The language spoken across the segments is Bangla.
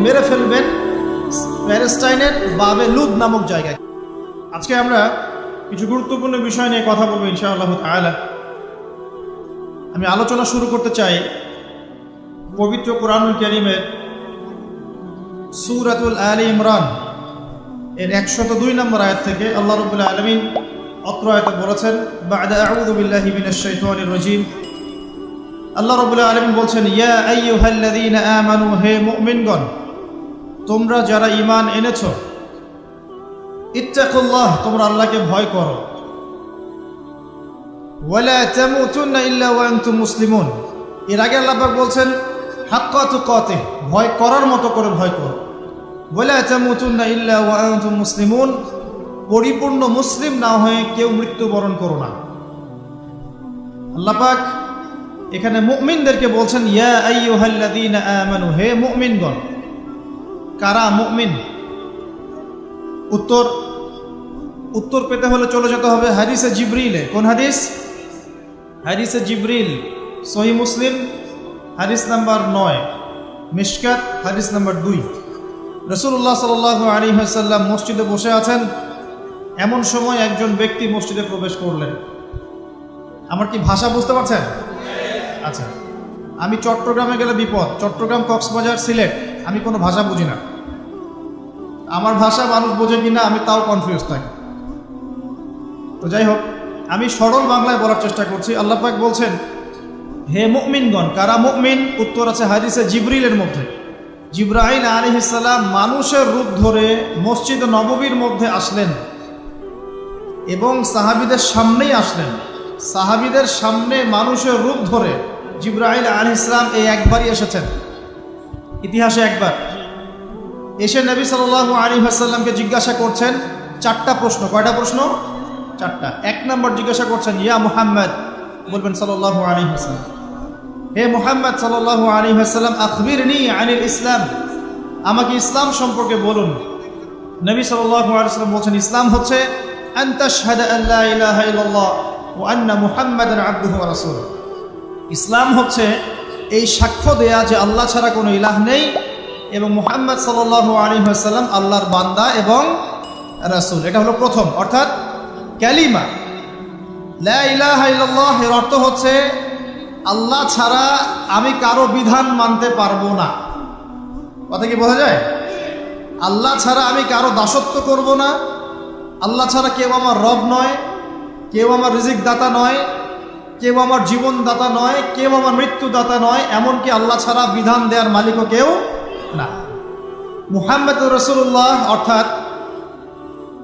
মেরে ফেলবেন প্যালেস্টাইনের বাবে লুদ নামক জায়গায়। আজকে আমরা কিছু গুরুত্বপূর্ণ বিষয় নিয়ে কথা বলবো ইনশাআল্লাহ তাআলা। আমি আলোচনা শুরু করতে চাই পবিত্র কোরআনুল কারীমের সূরাতুল আলে ইমরান এর 102 নম্বর আয়াত থেকে। আল্লাহ রাব্বুল আলামিন অত্র আয়াতে বলেছেন, বা'দা আউযু বিল্লাহি মিনাশ শাইতানির রাজীম। আল্লাহ রাব্বুল আলামিন বলছেন, ইয়া আইয়ুহাল্লাযীনা আমানু, হে মুমিনগণ, তোমরা যারা ঈমান এনেছো, ইত্তাকুল্লাহ, তোমরা আল্লাহকে ভয় করো, ওয়ালা তামুতুন্না ইল্লা ওয়া আনতুম মুসলিমুন। এর আগে আল্লাহ পাক বলছেন হাক্কা তুকাতিহ, ভয় করার মতো করে ভয় করো, ওয়ালা তামুতুন্না ইল্লা ওয়া আনতুম মুসলিমুন, পরিপূর্ণ মুসলিম না হয়ে কেউ মৃত্যুবরণ করো না। আল্লাহ পাক এখানে মুমিনদেরকে বলছেন, ইয়া আইয়ুহাল্লাযীনা আমানু, হে মুমিনগণ। কারা মুমিন? উত্তর পেতে হলে চলে যেতে হবে হাদিসে জিবরিলে। কোন হাদিস? হাদিসে জিবরিল, সহিহ মুসলিম হাদিস নাম্বার 9, মিশকাত হাদিস নাম্বার 2। রাসূলুল্লাহ সাল্লাল্লাহু আলাইহি ওয়াসাল্লাম মসজিদে বসে আছেন। এমন সময় একজন ব্যক্তি মসজিদে প্রবেশ করলেন। আমার কি ভাষা বুঝতে পারছেন? আচ্ছা, আমি চট্টগ্রামে গেলে বিপদ। চট্টগ্রাম, কক্সবাজার, সিলেট, আমি কোনো ভাষা বুঝি না। আমার ভাষা মানুষ বোঝে কিনা আমি তাও কনফিউজ থাকি। তো যাই হোক, আমি সরল বাংলায় বলার চেষ্টা করছি। আল্লাহ পাক বলছেন, হে মুমিনগণ। কারা মুমিন? উত্তর আছে হাদিসে জিবরিলের মধ্যে। জিবরাইল আলাইহিস সালাম মানুষের রূপ ধরে মসজিদ নববীর মধ্যে আসলেন এবং সাহাবীদের সামনেই আসলেন। সাহাবীদের সামনে মানুষের রূপ ধরে জিবরাইল আলাইহিস সালাম এই একবারই এসেছেন, ইতিহাসে একবার। এসে নবী সাল্লাল্লাহু আলাইহি ওয়াসাল্লামকে জিজ্ঞাসা করছেন 4টা প্রশ্ন। কয়টা প্রশ্ন? 4টা। 1 নম্বর জিজ্ঞাসা করছেন, ইয়া মুহাম্মদ, বলবেন সাল্লাল্লাহু আলাইহি ওয়াসাল্লাম, হে মুহাম্মদ সাল্লাল্লাহু আলাইহি ওয়াসাল্লাম, আখবিরনি আনিল ইসলাম, আমাকে ইসলাম সম্পর্কে বলুন। নবী সাল্লাল্লাহু আলাইহি ওয়াসাল্লাম বলছেন, ইসলাম হচ্ছে আন তাশহাদা আল লা ইলাহা ইল্লাল্লাহ ওয়া আন্না মুহাম্মাদান আবদুহু ওয়া রাসূলুহু। ইসলাম হচ্ছে এই সাক্ষ্য দেয়া যে আল্লাহ ছাড়া কোনো ইলাহ নেই এবং মুহাম্মদ সাল্লাল্লাহু আলাইহি ওয়াসাল্লাম আল্লাহর বান্দা এবং রাসূল। এটা হলো প্রথম, অর্থাৎ কালিমা লা ইলাহা ইল্লাল্লাহ। এর অর্থ হচ্ছে আল্লাহ ছাড়া আমি কারো বিধান মানতে পারবো না। কথা কি বোঝা যায়? আল্লাহ ছাড়া আমি কারো দাসত্ব করব না। আল্লাহ ছাড়া কেউ আমার রব নয়, কেউ আমার রিজিক দাতা নয়, কেউ আমার জীবন দাতা নয়, কেউ আমার মৃত্যু দাতা নয়, এমনকি আল্লাহ ছাড়া বিধান দেওয়ার মালিকও কেউ না। মুহাম্মদুর রাসূলুল্লাহ, অর্থাৎ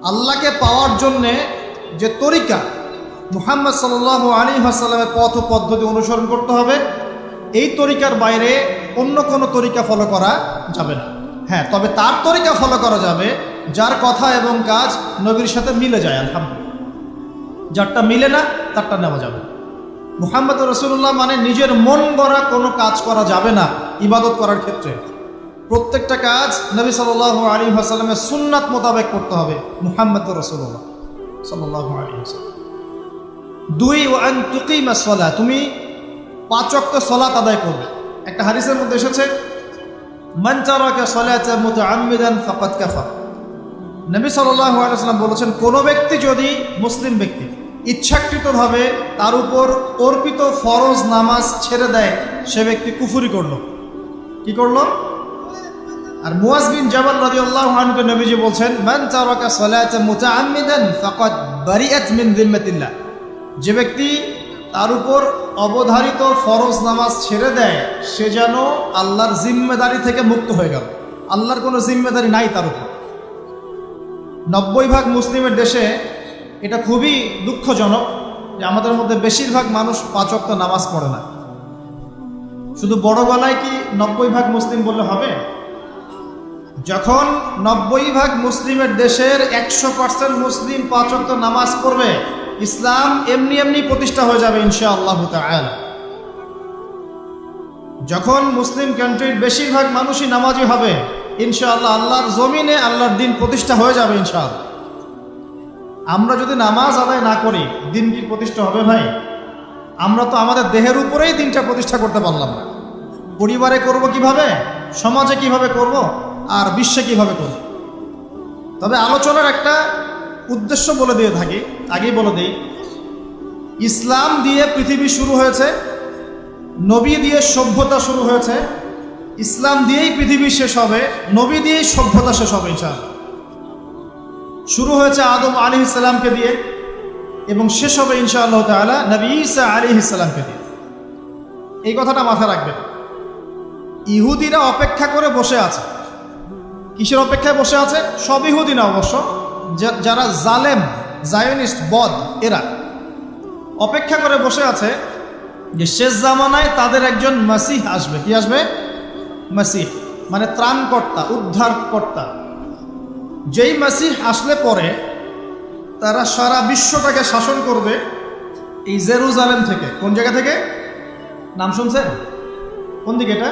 আল্লাহকে পাওয়ার জন্যে যে তরিকা, মুহাম্মদ সাল্লাল্লাহু আলাইহি ওয়াসাল্লামের পথ ও পদ্ধতি অনুসরণ করতে হবে। এই তরিকার বাইরে অন্য কোনো তরিকা ফলো করা যাবে না। হ্যাঁ, তবে তার তরিকা ফলো করা যাবে যার কথা এবং কাজ নবীর সাথে মিলে যায়, আলহামদুলিল্লাহ। যারটা মিলে না তারটা নেওয়া যাবে। মুহাম্মদ রাসূলুল্লাহ মানে নিজের মন গড়া কোনো কাজ করা যাবে না। ইবাদত করার ক্ষেত্রে প্রত্যেকটা কাজ নবী সাল্লাল্লাহু আলাইহি ওয়াসাল্লামের সুন্নাত মোতাবেক করতে হবে। মুহাম্মদ রাসূলুল্লাহ সাল্লাল্লাহু আলাইহি ওয়াসাল্লাম। 2, ওয়া আন তুকিমাস সালাহ, তুমি 5 ওয়াক্ত সালাত আদায় করবে। একটা হাদিসের মধ্যে এসেছে, মান তারাকা সালাতা মুতাআম্মিদান ফাকাদ কাফার। নবী সাল্লাল্লাহু আলাইহি ওয়াসাল্লাম বলেছেন, কোনো ব্যক্তি যদি, মুসলিম ব্যক্তি, ইচ্ছাকৃতভাবে তার উপর অর্পিত ফরজ নামাজ ছেড়ে দেয়, সে ব্যক্তি কুফরি করলো। কি করলো? আর মুয়াজ বিন জাবাল রাদিয়াল্লাহু আনহু নবীজি বলছেন, মান তারাকা সালাতা মুতাআম্মিদান ফাকাদ বারিআত মিন যিম্মাতিল্লাহ। যে ব্যক্তি তার উপর অবধারিত ফরজ নামাজ ছেড়ে দেয়, সে যেন আল্লাহর জিম্মেদারি থেকে মুক্ত হয়ে গেল। আল্লাহর কোনো জিম্মেদারি নাই তার উপর। 90% মুসলিমের দেশে এটা খুবই দুঃখজনক যে আমাদের মধ্যে বেশিরভাগ মানুষ 5 ওয়াক্ত নামাজ পড়ে না। শুধু বড় গলায় কি 90% মুসলিম বললে হবে? যখন 90% মুসলিমের দেশের 100% মুসলিম 5 ওয়াক্ত নামাজ পড়বে, ইসলাম এমনি এমনি প্রতিষ্ঠা হয়ে যাবে ইনশাআল্লাহ তাআলা। যখন মুসলিম কান্ট্রির বেশিরভাগ মানুষই নামাজি হবে, ইনশাআল্লাহ আল্লাহর জমিনে আল্লাহর দিন প্রতিষ্ঠা হয়ে যাবে ইনশাআল্লাহ। আমরা যদি নামাজ আদায় না করি, দিন কি প্রতিষ্ঠা হবে ভাই? আমরা তো আমাদের দেহের উপরেই দিনটা প্রতিষ্ঠা করতে পারলাম না। পরিবারে করব কিভাবে? সমাজে কিভাবে করব? আর বিশ্বে কীভাবে করব। তবে আলোচনার একটা উদ্দেশ্য বলে দিয়ে থাকি, আগেই বলে দিই, ইসলাম দিয়ে পৃথিবী শুরু হয়েছে, নবী দিয়ে সভ্যতা শুরু হয়েছে, ইসলাম দিয়েই পৃথিবী শেষ হবে, নবী দিয়েই সভ্যতা শেষ হবে ইনশাআল্লাহ। শুরু হয়েছে আদম আলাইহিস সালামকে দিয়ে এবং শেষ হবে ইনশাআল্লাহ তাআলা নবী ঈসা আলাইহিস সালামকে দিয়ে। এই কথাটা মাথায় রাখবেন। ইহুদিরা অপেক্ষা করে বসে আছে। কিসের অপেক্ষায় বসে আছে? সব ইহুদি না অবশ্য, যারা জালেম, জায়নিস্ট, বদ, এরা অপেক্ষা করে বসে আছে যে শেষ জামানায় তাদের একজন মাসিহ আসবে। কি আসবে? মাসিহ মানে ত্রাণকর্তা, উদ্ধারকর্তা। যেই মাসিহ আসলে পরে তারা সারা বিশ্বটাকে শাসন করবে এই জেরুজালেম থেকে। কোন জায়গা থেকে? নাম শুনছেন? কোন দিকে এটা?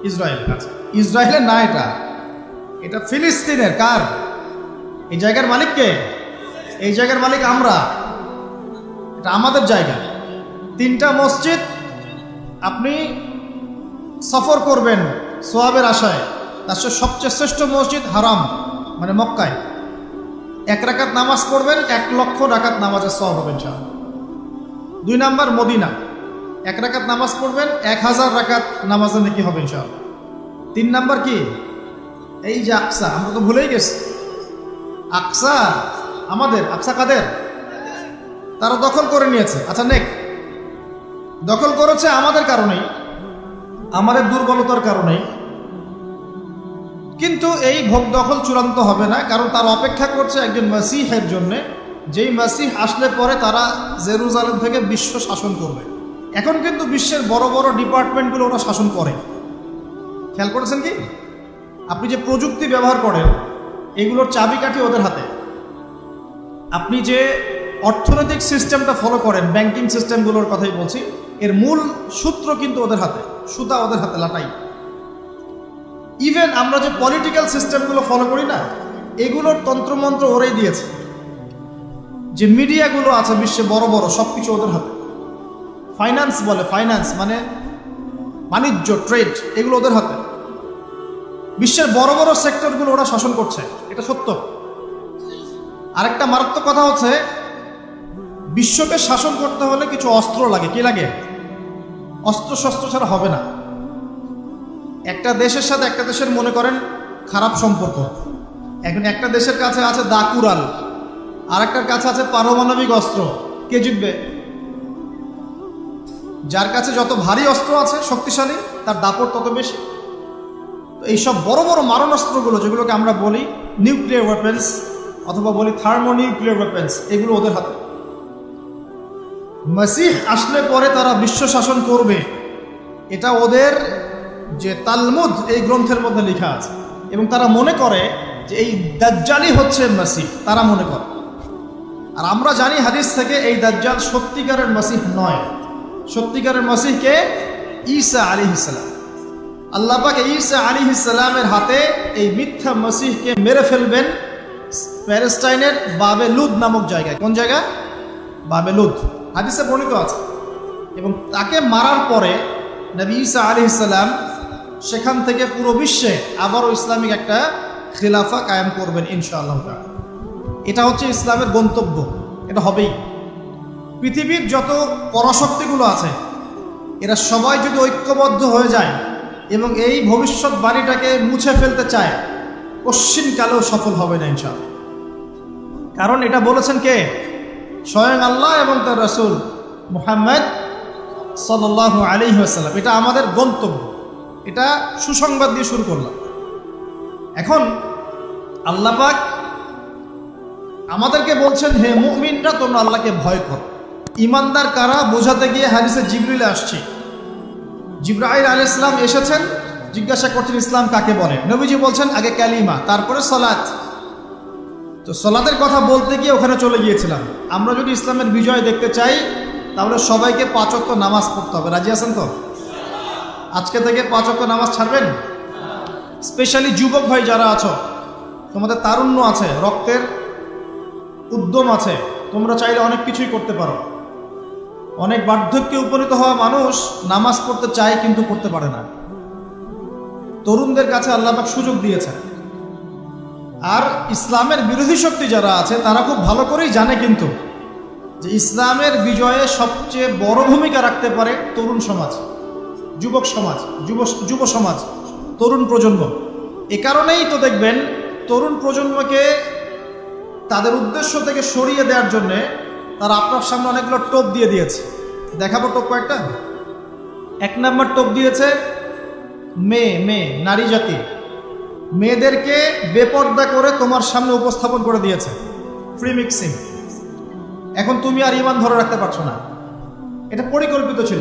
ইসরায়েল। আচ্ছা, ইসরায়েলের না, এটা ফিলিস্তিনের। কার? এই জায়গার মালিক কে? এই জায়গার মালিক আমরা। এটা আমাদের জায়গা। 3টা মসজিদ আপনি সফর করবেন সোয়াবের আশায়, তার সবচেয়ে শ্রেষ্ঠ মসজিদ হারাম মানে মক্কায়। 1 রাকাত নামাজ পড়বেন, 1 লক্ষ রাকাত নামাজের সওয়াব হবে ইনশাআল্লাহ। 2 নাম্বার মদিনা, 1 রাকাত নামাজ পড়বেন, 1000 রাকাত নামাজের নেকি হবে ইনশাআল্লাহ। 3 নাম্বার কি? এই যে আকসা, আমরা তো ভুলেই গেছি। আকসা আমাদের, আকসা কাদের? তারা দখল করে নিয়েছে। আচ্ছা, দখল করেছে আমাদের কারণেই, আমাদের দুর্বলতার কারণেই। কিন্তু এই ভোগ দখল চূড়ান্ত হবে না, কারণ তারা অপেক্ষা করছে একজন মাসিহের জন্যে, যেই মাসিহ আসলে পরে তারা জেরুজালেম থেকে বিশ্ব শাসন করবে। এখন কিন্তু বিশ্বের বড় বড় ডিপার্টমেন্টগুলো ওরা শাসন করে। খেয়াল করেছেন কি? আপনি যে প্রযুক্তি ব্যবহার করেন এগুলোর চাবিকাঠি ওদের হাতে। আপনি যে অর্থনৈতিক সিস্টেমটা ফলো করেন, ব্যাংকিং সিস্টেমগুলোর কথাই বলছি, এর মূল সূত্র কিন্তু ওদের হাতে, সুতা ওদের হাতে, লাটাই। ইভেন আমরা যে পলিটিক্যাল সিস্টেমগুলো ফলো করি না, এগুলোর তন্ত্রমন্ত্র ওরাই দিয়েছে। যে মিডিয়াগুলো আছে বিশ্বে বড় বড়, সব কিছু ওদের হাতে। ফাইন্যান্স বলে, ফাইন্যান্স মানে বাণিজ্য, ট্রেড, এগুলো ওদের হাতে। বিশ্বের বড় বড় সেক্টরগুলো ওরা শাসন করছে, এটা সত্য। আরেকটা মারাত্মক কথা হচ্ছে, বিশ্বকে শাসন করতে হলে কিছু অস্ত্র লাগে। কি লাগে? অস্ত্র শস্ত্র ছাড়া হবে না। একটা দেশের সাথে একটা দেশের মনে করেন খারাপ সম্পর্ক, এখন একটা দেশের কাছে আছে দাকুরাল, আর একটার কাছে আছে পারমাণবিক অস্ত্র। কে জিতবে? যার কাছে যত ভারী অস্ত্র আছে, শক্তিশালী, তার দাপট তত বেশি। তো এইসব বড় বড় মারণাস্ত্রগুলো, যেগুলোকে আমরা বলি নিউক্লিয়ার ওয়েপেন্স অথবা বলি থার্মোনিউক্লিয়ার ওয়েপেন্স, এগুলো ওদের হাতে। মাসিহ আসলে পরে তারা বিশ্ব শাসন করবে, এটা ওদের যে তালমুদ, এই গ্রন্থের মধ্যে লেখা আছে। এবং তারা মনে করে যে এই দাজ্জালই হচ্ছে মাসিহ, তারা মনে করে। আর আমরা জানি হাদিস থেকে এই দাজ্জাল সত্যিকারের মাসিহ নয়। সত্যিকারের মাসিহকে ঈসা আলাইহিস সালাম। আল্লাহ পাক ঈসা আলাইহিস সালামের হাতে এই মিথ্যা মাসিহকে মেরে ফেলবেন প্যালেস্টাইনের বাবে লুদ নামক জায়গায়। কোন জায়গা? বাবে লুদ, হাদিসে বর্ণিত আছে। এবং তাকে মারার পরে নবী ঈসা আলাইহিস সালাম সেখান থেকে পুরো বিশ্বে আবারও ইসলামিক একটা খিলাফা কায়েম করবেন ইনশাআল্লাহ তাআলা। এটা হচ্ছে ইসলামের গন্তব্য, এটা হবেই। পৃথিবীর যত পরাশক্তিগুলো আছে এরা সবাই যদি ঐক্যবদ্ধ হয়ে যায় এবং এই ভবিষ্যৎবাণীটাকে মুছে ফেলতে চায়, কশ্চিনকালেও সফল হবে না ইনশাআল্লাহ। কারণ এটা বলেছেন কে? স্বয়ং আল্লাহ এবং তার রাসূল মুহাম্মদ সাল্লাল্লাহু আলাইহি ওয়াসাল্লাম। এটা আমাদের গন্তব্য, এটা সুসংবাদ দিয়ে শুরু করলাম। এখন আল্লাহ পাক আমাদেরকে বলছেন, হে মুমিনরা, তোমরা আল্লাহকে ভয় করো। ইমানদার কারা বোঝাতে গিয়ে হাদিসে জিবরিল আসছে। জিবরাইল আলাইহিস সালাম এসেছেন, জিজ্ঞাসা করছেন ইসলাম কাকে বলে। নবীজি বলছেন আগে কালিমা, তারপরে সালাত। তো সালাতের কথা বলতে গিয়ে ওখানে চলে গিয়েছিলাম। আমরা যদি ইসলামের বিজয় দেখতে চাই তাহলে সবাইকে 5 ওয়াক্ত নামাজ পড়তে হবে। রাজি আছেন তো? আজকে থেকে 5 ওয়াক্ত নামাজ ছাড়বেন? স্পেশালি যুবক ভাই যারা আছো, তোমাদের তারুণ্য আছে, রক্তের উদ্যম আছে, তোমরা চাইলে অনেক কিছুই করতে পারো। অনেক বার্ধক্যে উপনীত হওয়া মানুষ নামাজ পড়তে চায় কিন্তু করতে পারে না। তরুণদের কাছে আল্লাহ পাক সুযোগ দিয়েছেন। আর ইসলামের বিরোধী শক্তি যারা আছে তারা খুব ভালো করেই জানে কিন্তু যে ইসলামের বিজয়ে সবচেয়ে বড় ভূমিকা রাখতে পারে তরুণ সমাজ, যুবক সমাজ, যুব সমাজ, তরুণ প্রজন্ম। এ কারণেই তো দেখবেন তরুণ প্রজন্মকে তাদের উদ্দেশ্য থেকে সরিয়ে দেওয়ার জন্যে তারা আপনার সামনে অনেকগুলো টোপ দিয়ে দিয়েছে। দেখাবো টোপ কয়েকটা। 1 নম্বর টোপ দিয়েছে মেয়ে নারী জাতি, মেয়েদেরকে বেপর্দা করে তোমার সামনে উপস্থাপন করে দিয়েছে, ফ্রি মিক্সিং। এখন তুমি আর ঈমান ধরে রাখতে পারছো না। এটা পরিকল্পিত ছিল,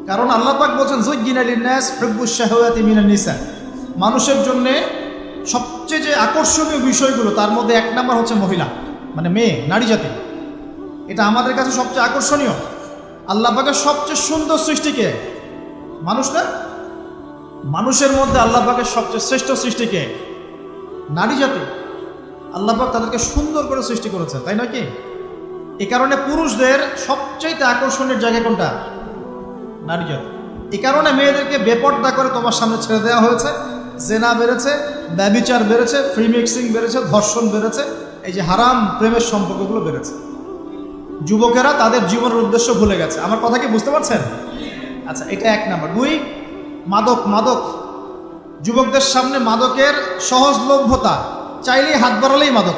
কারণ আল্লাহ পাক বলছেন যুজ্জিনা লিন-নাস হুব্বুশ শাহাওয়াতি মিনান নিসা, মানুষের জন্য সবচেয়ে যে আকর্ষণীয় বিষয়গুলো তার মধ্যে 1 নম্বর হচ্ছে মহিলা, মানে মেয়ে, নারী জাতি। এটা আমাদের কাছে সবচেয়ে আকর্ষণীয়। আল্লাহ পাকের সবচেয়ে সুন্দর সৃষ্টিকে মানুষ না, মানুষের মধ্যে আল্লাহ পাকের সবচেয়ে শ্রেষ্ঠ সৃষ্টিকে নারী জাতি। আল্লাহ পাক তাদেরকে সুন্দর করে সৃষ্টি করেছে, তাই নয় কি? এই কারণে পুরুষদের সবচাইতে আকর্ষণের জায়গা কোনটা? নারী জাতি। এই কারণে মেয়েদেরকে বেপর্দা করে তোমার সামনে ছেড়ে দেওয়া হয়েছে। জেনা বেড়েছে, ব্যভিচার বেড়েছে, ফ্রি মিক্সিং বেড়েছে, ধর্ষণ বেড়েছে, এই যে হারাম প্রেমের সম্পর্কগুলো বেড়েছে। যুবকেরা তাদের জীবনের উদ্দেশ্য ভুলে গেছে। আমার কথা কি বুঝতে পারছেন? আচ্ছা, এটা 1 নম্বর। 2, মাদক। যুবকদের সামনে মাদকের সহজলভ্যতা, চাইলেই হাত বাড়ালেই মাদক,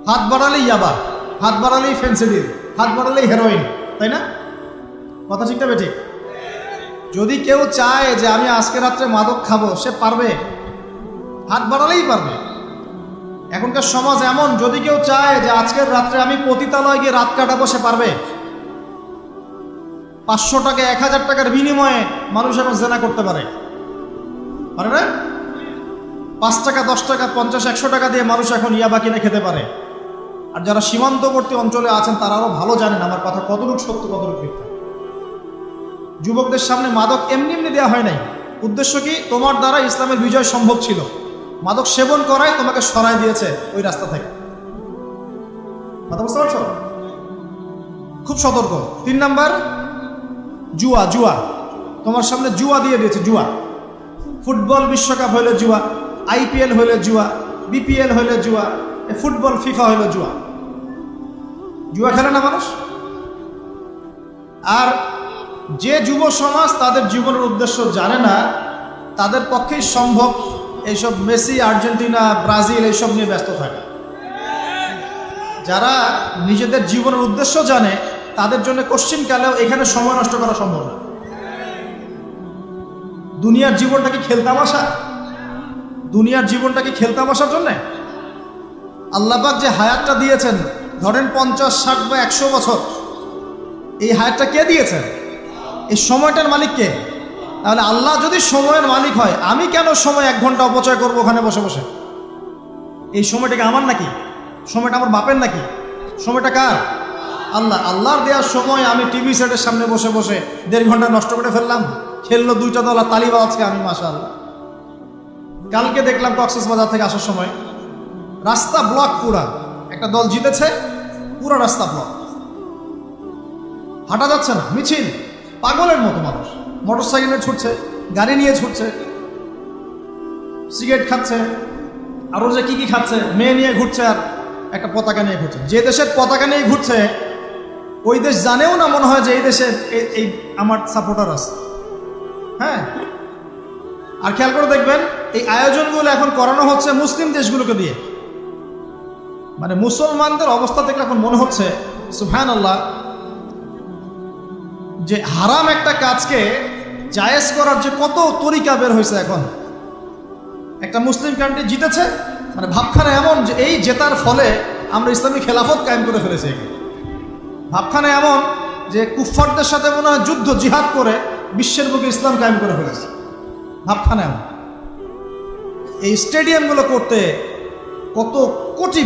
হাত বাড়ালেই ইয়াবা, হাত বাড়ালেই ফেন্সিডিল, হাত বাড়ালেই হেরোইন, তাই না? কথা ঠিক তবে ঠিক। যদি কেউ চায় যে আমি আজকে রাত্রে মাদক খাবো, সে পারবে, হাত বাড়ালেই পারবে। এখনকার সমাজ এমন, যদি কেউ চায় যে আজকের রাত্রে আমি পতিতালয়ে গিয়ে রাত কাটাবো, সে পারবে। 500 টাকা 1000 টাকার বিনিময়ে মানুষ এখন জেনা করতে পারে না? 5 টাকা 10 টাকা 50-100 টাকা দিয়ে মানুষ এখন ইয়াবা কিনে খেতে পারে। আর যারা সীমান্তবর্তী অঞ্চলে আছেন তারা আরো ভালো জানেন আমার কথা কতটুকু সত্য কতটুকু মিথ্যা। যুবকদের সামনে মাদক এমনি দেওয়া হয় নাই। উদ্দেশ্য কি? তোমার দ্বারা ইসলামের বিজয় সম্ভব ছিল। মাদক সেবন করাই তোমাকে সরাই দিয়েছে ওই রাস্তা থেকে। কথা বুঝতে পারছো? খুব সতর্ক। 3 নাম্বার, জুয়া। তোমার সামনে জুয়া দিয়ে দিয়েছে। জুয়া, ফুটবল বিশ্বকাপ হইলে জুয়া, IPL হইলে জুয়া, BPL হইলে জুয়া, ফুটবল ফিফা হইলে জুয়া। জুয়া খেলে না মানুষ। আর যে যুব সমাজ তাদের জীবনের উদ্দেশ্য জানে না, তাদের পক্ষেই সম্ভব এইসব মেসি, আর্জেন্টিনা, ব্রাজিল এইসব নিয়ে ব্যস্ত থাকে। যারা নিজেদের জীবনের উদ্দেশ্য জানে তাদের জন্য কোশ্চিনকালেও এখানে সময় নষ্ট করা সম্ভব না। দুনিয়ার জীবনটা কি খেলতামাশা? দুনিয়ার জীবনটা কি খেলতামাশার জন্য? আল্লাহ পাক যে হায়াতটা দিয়েছেন, ধরেন 50, 60 বা 100 বছর, এই হায়াতটা কে দিয়েছেন? এই সময়টার মালিক কে? তাহলে আল্লাহ যদি সময়ের মালিক হয়, আমি কেন সময় 1 ঘন্টা অপচয় করবো ওখানে বসে বসে? এই সময়টাকে আমার নাকি? সময়টা আমার বাপের নাকি? সময়টা কার? আল্লাহর দেওয়ার সময় আমি টিভি সেটের সামনে বসে বসে 1.5 ঘন্টা নষ্ট করে ফেললাম। খেললো 2টা দল আর তালিবা আজকে আমি, মাশাআল্লাহ। কালকে দেখলাম কক্সবাজার থেকে আসার সময় রাস্তা ব্লক, পুরা একটা দল জিতেছে, পুরো রাস্তা ব্লক, হাঁটা যাচ্ছে না, মিছিল, পাগলের মতো মানুষ মোটরসাইকেলে ছুটছে, গাড়ি নিয়ে ছুটছে, সিগারেট খাচ্ছে, আরো যে কি খাচ্ছে, মেয়ে নিয়ে ঘুরছে, আর একটা পতাকা নিয়ে ঘুরছে। যে দেশের পতাকা নিয়ে ঘুরছে ওই দেশ জানেও না মনে হয় যে এই দেশে এই আমার সাপোর্টার আছে। হ্যাঁ, আর খেয়াল করে দেখবেন এই আয়োজনগুলো এখন করানো হচ্ছে মুসলিম দেশগুলোকে দিয়ে। মানে মুসলমানদের অবস্থা দেখলে এখন মনে হচ্ছে সুবহানাল্লাহ, যে হারাম একটা কাজকে জায়েজ করার যে কত তরিকা বের হয়েছে। এখন একটা মুসলিম কান্ট্রি জিতেছে, মানে ভাবখানা এমন যে এই জেতার ফলে আমরা ইসলামী খেলাফত কায়েম করে ফেলেছি। ভাবখানা এমন যে কুফফারদের সাথে মনে হয় যুদ্ধ জিহাদ করে বিশ্বের বুকে ইসলাম কায়েম করে ফেলেছে। ভাবখানা এমন। এই স্টেডিয়ামগুলো করতে কত কোটি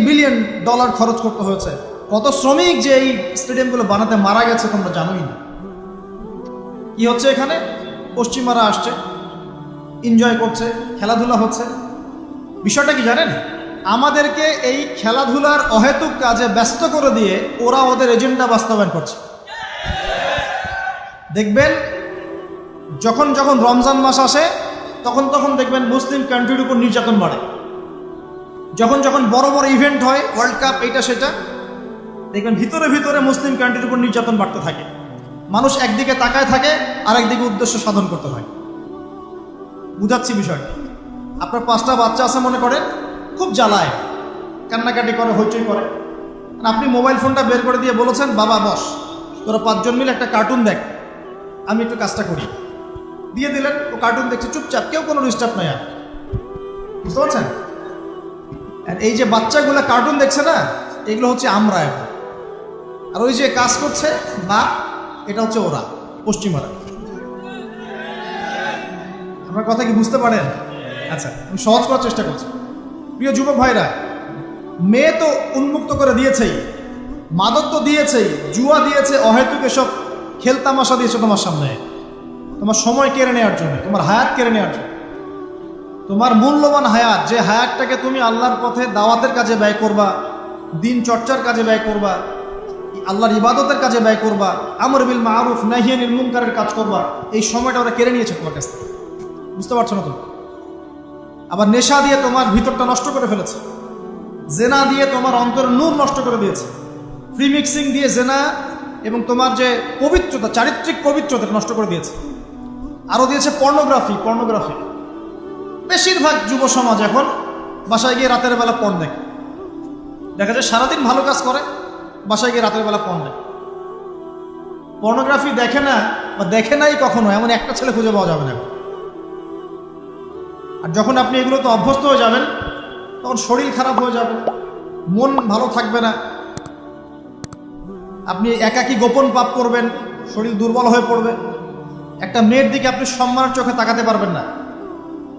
বিলিয়ন ডলার খরচ করতে হয়েছে, কত শ্রমিক যে এই স্টেডিয়ামগুলো বানাতে মারা গেছে তোমরা জানোই না। কি হচ্ছে এখানে? পশ্চিমারা আসছে, এনজয় করছে, খেলাধুলা হচ্ছে। বিষয়টা কি জানেন? আমাদেরকে এই খেলাধুলার অহেতুক কাজে ব্যস্ত করে দিয়ে ওরা ওদের এজেন্ডা বাস্তবায়ন করছে। দেখবেন যখন রমজান মাস আসে তখন দেখবেন মুসলিম কান্ট্রির উপর নির্যাতন বাড়ে। যখন যখন বড় বড় ইভেন্ট হয়, ওয়ার্ল্ড কাপ, এইটা সেটা, দেখবেন ভিতরে ভিতরে মুসলিম কান্ট্রির উপর নির্যাতন বাড়তে থাকে। মানুষ একদিকে তাকায় থাকে, আর একদিকে উদ্দেশ্য সাধন করতে হয়। বুঝাচ্ছি বিষয়টা। আপনার 5টা বাচ্চা আছে মনে করেন, খুব জ্বালায়, কান্নাকাটি করে, হইচই করে। আপনি মোবাইল ফোনটা বের করে দিয়ে বলেছেন, বাবা বস, তোরা 5 জন মিলে একটা কার্টুন দেখ, আমি একটু কাজটা করি। দিয়ে দিলেন, ও কার্টুন দেখছে চুপচাপ, কেউ কোনো ডিস্টার্ব নাই। আর বুঝতে পারছেন? আর এই যে বাচ্চাগুলো কার্টুন দেখছে না, এগুলো হচ্ছে আমরা এখন। আর ওই যে কাজ করছে বা এটা হচ্ছে ওরা, পশ্চিমারা। আমার কথা কি বুঝতে পারেন? আচ্ছা, আমি সহজ করার চেষ্টা করছি। প্রিয় যুবক ভাইরা, মেয়ে তো উন্মুক্ত করে দিয়েছেই, মাদক তো দিয়েছেই, জুয়া দিয়েছে, অহেতুক এসব খেলতামাশা দিয়েছে তোমার সামনে, তোমার সময় কেড়ে নেওয়ার জন্য, তোমার হায়াত কেড়ে নেওয়ার জন্য। তোমার মূল্যবান হায়াত, যে হায়াতটাকে তুমি আল্লাহর পথে দাওয়াতের কাজে ব্যয় করবা, দিন চর্চার কাজে ব্যয় করবা, আল্লাহর ইবাদতের কাজে ব্যয় করবা, আমর বিল মারুফ নাহি আনিল মুনকারের কাজ করবা, এই সময়টা ওরা কেড়ে নিয়েছে তোমার কাছ থেকে। বুঝতে পারছো না তুমি? আবার নেশা দিয়ে তোমার ভিতরটা নষ্ট করে ফেলেছে, জেনা দিয়ে তোমার অন্তরের নূর নষ্ট করে দিয়েছে, ফ্রি মিক্সিং দিয়ে জেনা এবং তোমার যে পবিত্রতা, চারিত্রিক পবিত্রতা নষ্ট করে দিয়েছে। আরও দিয়েছে পর্নোগ্রাফি। বেশিরভাগ যুব সমাজ এখন বাসায় গিয়ে রাতের বেলা পর্ন দেখে। দেখা যায় সারাদিন ভালো কাজ করে, বাসায় গিয়ে রাতের বেলা পর্ন দেখে। পর্নোগ্রাফি দেখে না বা দেখে নাই কখনো, এমন একটা ছেলে খুঁজে পাওয়া যাবে না। আর যখন আপনি এগুলো তো অভ্যস্ত হয়ে যাবেন, তখন শরীর খারাপ হয়ে যাবে, মন ভালো থাকবে না, আপনি একাকী গোপন পাপ করবেন, শরীর দুর্বল হয়ে পড়বে। একটা মেয়ের দিকে আপনি সম্মানের চোখে তাকাতে পারবেন না,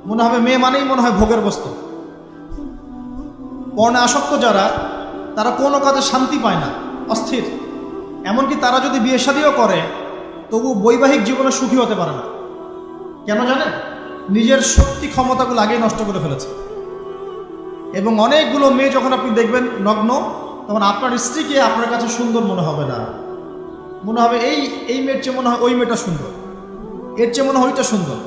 মনে হবে মেয়ে মানেই মনে হয় ভোগের বস্তু। পর্ণে আসক্ত যারা, তারা কোনো কাজে শান্তি পায় না, অস্থির। এমনকি তারা যদি বিয়ে শাদীও করে, তবু বৈবাহিক জীবনে সুখী হতে পারে না। কেন জানেন? নিজের শক্তি ক্ষমতাগুলো আগেই নষ্ট করে ফেলেছে। এবং অনেকগুলো মেয়ে যখন আপনি দেখবেন নগ্ন, তখন আপনার স্ত্রীকে আপনার কাছে সুন্দর মনে হবে না, মনে হবে এই মেয়ের চেয়ে মনে হয় ওই মেয়েটা সুন্দর, এর চেয়ে মনে হয় ওইটা সুন্দর।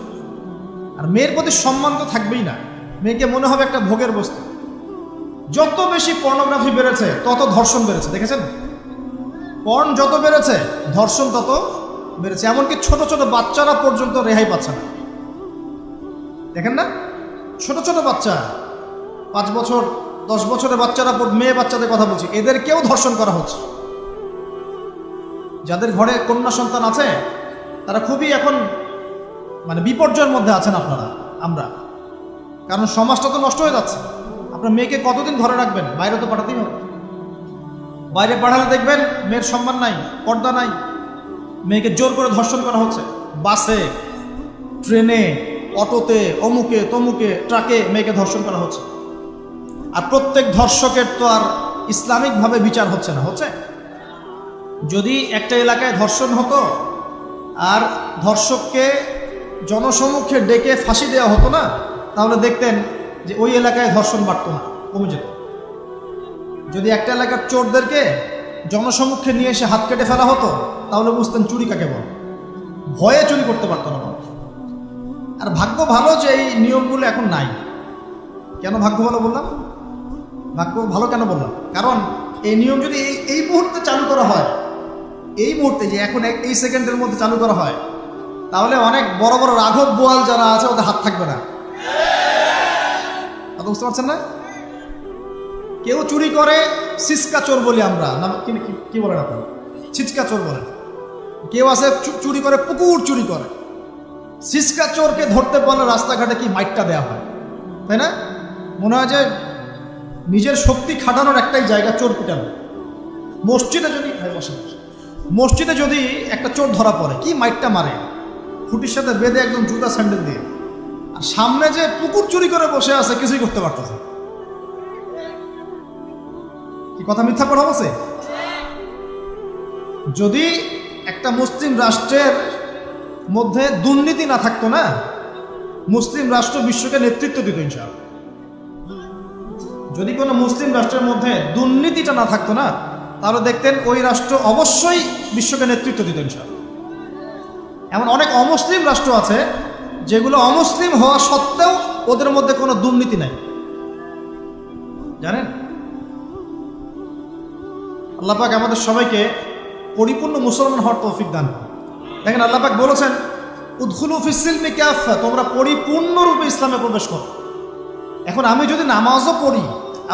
আর মেয়ের প্রতি সম্মান তো থাকবেই না, মেয়েকে মনে হবে একটা ভোগের বস্তু। যত বেশি পর্নোগ্রাফি বেড়েছে, তত ধর্ষণ বেড়েছে। দেখেছেন? পর্ন যত বেড়েছে, ধর্ষণ তত বেড়েছে। এমনকি ছোট ছোট বাচ্চারা পর্যন্ত রেহাই পাচ্ছে না। দেখেন না, ছোট ছোট বাচ্চা, 5 বছর 10 বছরের বাচ্চারা, মেয়ে বাচ্চাদের কথা বলছি, এদেরকেও ধর্ষণ করা হচ্ছে। যাদের ঘরে কন্যা সন্তান আছে, তারা খুবই এখন বিপর্যয়ের মধ্যে আছেন আপনারা, আমরা। কারণ সমাজটা তো নষ্ট হয়ে যাচ্ছে। আপনার মেয়েকে কতদিন ঘরে রাখবেন? বাইরে তো পাঠাতেই হবে। বাইরে পাঠালে দেখবেন মেয়ের সম্মান নাই, পর্দা নাই, মেয়েকে জোর করে ধর্ষণ করা হচ্ছে। বাসে, ট্রেনে, অটোতে, অমুকে তমুকে, ট্রাকে মেয়েকে ধর্ষণ করা হচ্ছে। আর প্রত্যেক ধর্ষকের তো আর ইসলামিকভাবে বিচার হচ্ছে না, হচ্ছে? যদি একটা এলাকায় ধর্ষণ হতো আর ধর্ষককে জনসমক্ষে ডেকে ফাঁসি দেওয়া হতো না, তাহলে দেখতেন যে ওই এলাকায় ধর্ষণ বাড়তো না, কমে যেত। যদি একটা এলাকার চোরদেরকে জনসমক্ষে নিয়ে এসে হাত কেটে ফেলা হতো, তাহলে বুঝতেন চুরি কাকে বলে। ভয়ে চুরি করতে পারতো না মানুষ। আর ভাগ্য ভালো যে এই নিয়মগুলো এখন নাই। কেন ভাগ্য ভালো বললাম? ভাগ্য ভালো কেন বললাম? কারণ এই নিয়ম যদি এই মুহূর্তে চালু করা হয়, এই মুহূর্তে যে এখন এই সেকেন্ডের মধ্যে চালু করা হয়, তাহলে অনেক বড় বড় রাঘব বোয়াল যারা আছে, ওদের হাত থাকবে না। বুঝতে পারছেন না? কেউ চুরি করে সিসকা চোর বলি আমরা, না কি বলেন আপনারা? ছিচকা চোর বলেন। কেউ আছে চুরি করে, পুকুর চুরি করে। সিসকা চোরকে ধরতে পারলে রাস্তাঘাটে কি মাইটটা দেওয়া হয়, তাই না? মনে হয় যে নিজের শক্তি খাটানোর একটাই জায়গা চোর পিটানো। মসজিদে যদি একটা চোর ধরা পড়ে, কি মাইটটা মারে, খুঁটির সাথে বেঁধে একদম জুতা স্যান্ডেল দিয়ে। আর সামনে যে পুকুর চুরি করে বসে আছে, কিছুই করতে পারতেছে। কি কথা মিথ্যা কথা বলছে? যদি একটা মুসলিম রাষ্ট্রের মধ্যে দুর্নীতি না থাকতো না, মুসলিম রাষ্ট্র বিশ্বকে নেতৃত্ব দিত ইনশাআল্লাহ। যদি কোনো মুসলিম রাষ্ট্রের মধ্যে দুর্নীতিটা না থাকতো না, তাহলে দেখতেন ওই রাষ্ট্র অবশ্যই বিশ্বকে নেতৃত্ব দিত ইনশাআল্লাহ। এমন অনেক অমুসলিম রাষ্ট্র আছে, যেগুলো অমুসলিম হওয়া সত্ত্বেও ওদের মধ্যে কোনো দুর্নীতি নাই। জানেন, আল্লাহ পাক আমাদের সবাইকে পরিপূর্ণ মুসলমান হওয়ার তৌফিক দান করুন। দেখেন, আল্লাহ পাক বলেছেন উদখুলু ফিস সিলমি কাফা, তোমরা পরিপূর্ণরূপে ইসলামে প্রবেশ করো। এখন আমি যদি নামাজও পড়ি,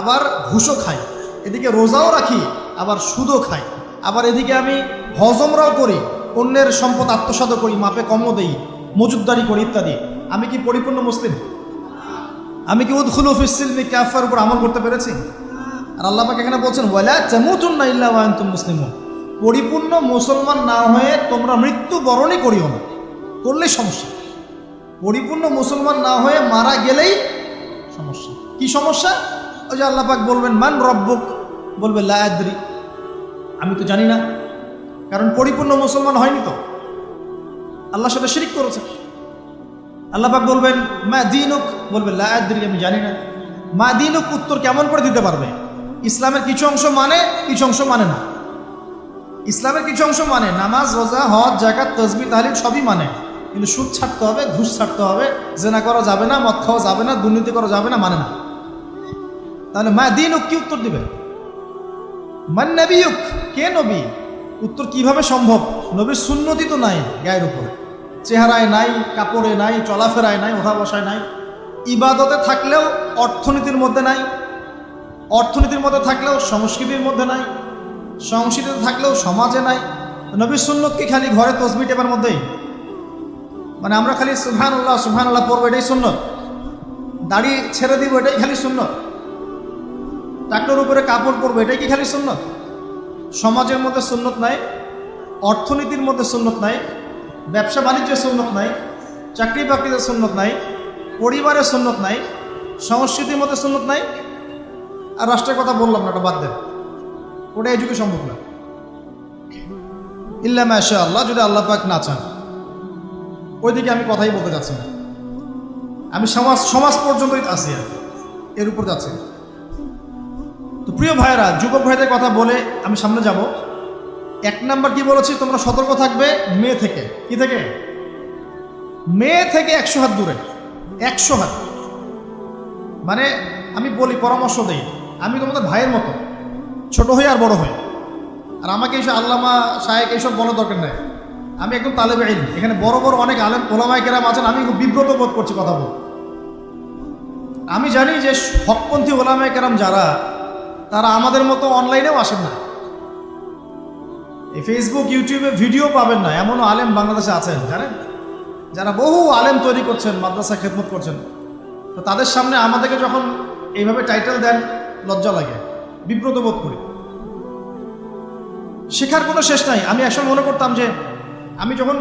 আবার ঘুষও খাই, এদিকে রোজাও রাখি, আবার সুদও খাই, আবার এদিকে আমি হজমরাও করি, অন্যের সম্পদ আত্মসাৎ করি, মাপে কমও দেই, মজুদদারি করি ইত্যাদি, আমি কি পরিপূর্ণ মুসলিম? আমি কি উদখুলু ফিস সিলমি কাফার উপর আমল করতে পেরেছি? আর আল্লাহ পাক এখানে বলছেন ওয়ালা তামুতুন্না ইল্লা ওয়া আনতুম মুসলিমুন, পরিপূর্ণ মুসলমান না হয়ে তোমরা মৃত্যুবরণই করিও না। করলেই সমস্যা। পরিপূর্ণ মুসলমান না হয়ে মারা গেলেই সমস্যা। কি সমস্যা? ওই যে আল্লাহ পাক বলবেন মান রব্বুক, বলবে লা আদরি, আমি তো জানি না, কারণ পরিপূর্ণ মুসলমান হয়নি তো, আল্লাহর সাথে শিরক করেছে। আল্লাহ পাক বলবেন মা দীনুক, বলবে লা আদরি, আমি জানি না। মা দীনুক উত্তর কেমন করে দিতে পারবে? ইসলামের কিছু অংশ মানে, কিছু অংশ মানে না। ইসলামের কিছু অংশ মানে, নামাজ, রোজা, হজ, যাকাত, তাসবিহ, তাহলিল সবই মানে, কিন্তু সুদ ছাড়তে হবে, ঘুষ ছাড়তে হবে, জেনা করা যাবে না, মদ খাওয়া যাবে না, দুর্নীতি করা যাবে না, মানে না। তাহলে মা দীনুক কি উত্তর দিবে? মান নবিয়ুক, কে নবী? উত্তর কিভাবে সম্ভব? নবীর সুন্নতি তো নাই গায়ের উপরে, চেহারায় নাই, কাপড়ে নাই, চলাফেরায় নাই, ওঠা বসায় নাই, ইবাদতে থাকলেও অর্থনীতির মধ্যে নাই, অর্থনীতির মধ্যে থাকলেও সংস্কৃতির মধ্যে নাই, সংস্কৃতিতে থাকলেও সমাজে নাই। নবীর সুন্নত কি খালি ঘরে তসবিহ টেপার মধ্যেই? মানে আমরা খালি সুবহানাল্লাহ সুবহানাল্লাহ পড়বো, এটাই সুন্নত? দাড়ি ছেড়ে দিব, এটাই খালি সুন্নত? টাকনোর উপরে কাপড় পরবো, এটাই কি খালি সুন্নত? সমাজের মধ্যে সুন্নত নাই, অর্থনীতির মধ্যে সুন্নত নাই, ব্যবসা বাণিজ্যের সুন্নত নাই, চাকরি বাকরিতে সুন্নত নাই, পরিবারের সুন্নত নাই, সংস্কৃতির মধ্যে সুন্নত নাই, আর রাষ্ট্রের কথা বললাম না, ওটা বাদ দেন, ওটা এই যুগে সম্ভব না। ইল্লা মাশা আল্লাহ, যদি আল্লাহ পাক না চান। ওইদিকে আমি কথাই বলতে যাচ্ছি না, আমি সমাজ পর্যন্তই আছি, এর উপর যাচ্ছি। তো প্রিয় ভাইয়েরা, যুবক ভাইদের কথা বলে আমি সামনে যাব। এক নাম্বার কি বলেছি? তোমরা সতর্ক থাকবে মেয়ে থেকে। কি থেকে? মেয়ে থেকে 100 হাত দূরে। 100 হাত মানে আমি বলি, পরামর্শ দেই, আমি তোমাদের ভাইয়ের মতো, ছোট হই আর বড় হই, আর আমাকে এইসব আল্লামা শায়েখ এইসব বলার দরকার নেই। আমি একদম তালেবে ইলম, এখানে বড় বড় অনেক আলেম ওলামায়ে কেরাম আছেন, আমি খুব বিব্রত বোধ করছি কথা বল। আমি জানি যে হকপন্থী ওলামায়ে কেরাম যারা, তারা আমাদের মতো অনলাইনেও আসেন না, এই ফেসবুক ইউটিউবে ভিডিও পাবেন না, এমনও আলেম বাংলাদেশে আছেন জানেন, যারা বহু আলেম তৈরি করছেন, মাদ্রাসা খেদমত করছেন। তো তাদের সামনে আমাদেরকে যখন এইভাবে টাইটেল দেন, লজ্জা লাগে, বিব্রত বোধ করি। শেখার কোনো শেষ নাই। আমি একসময় মনে করতাম যে আমি যখন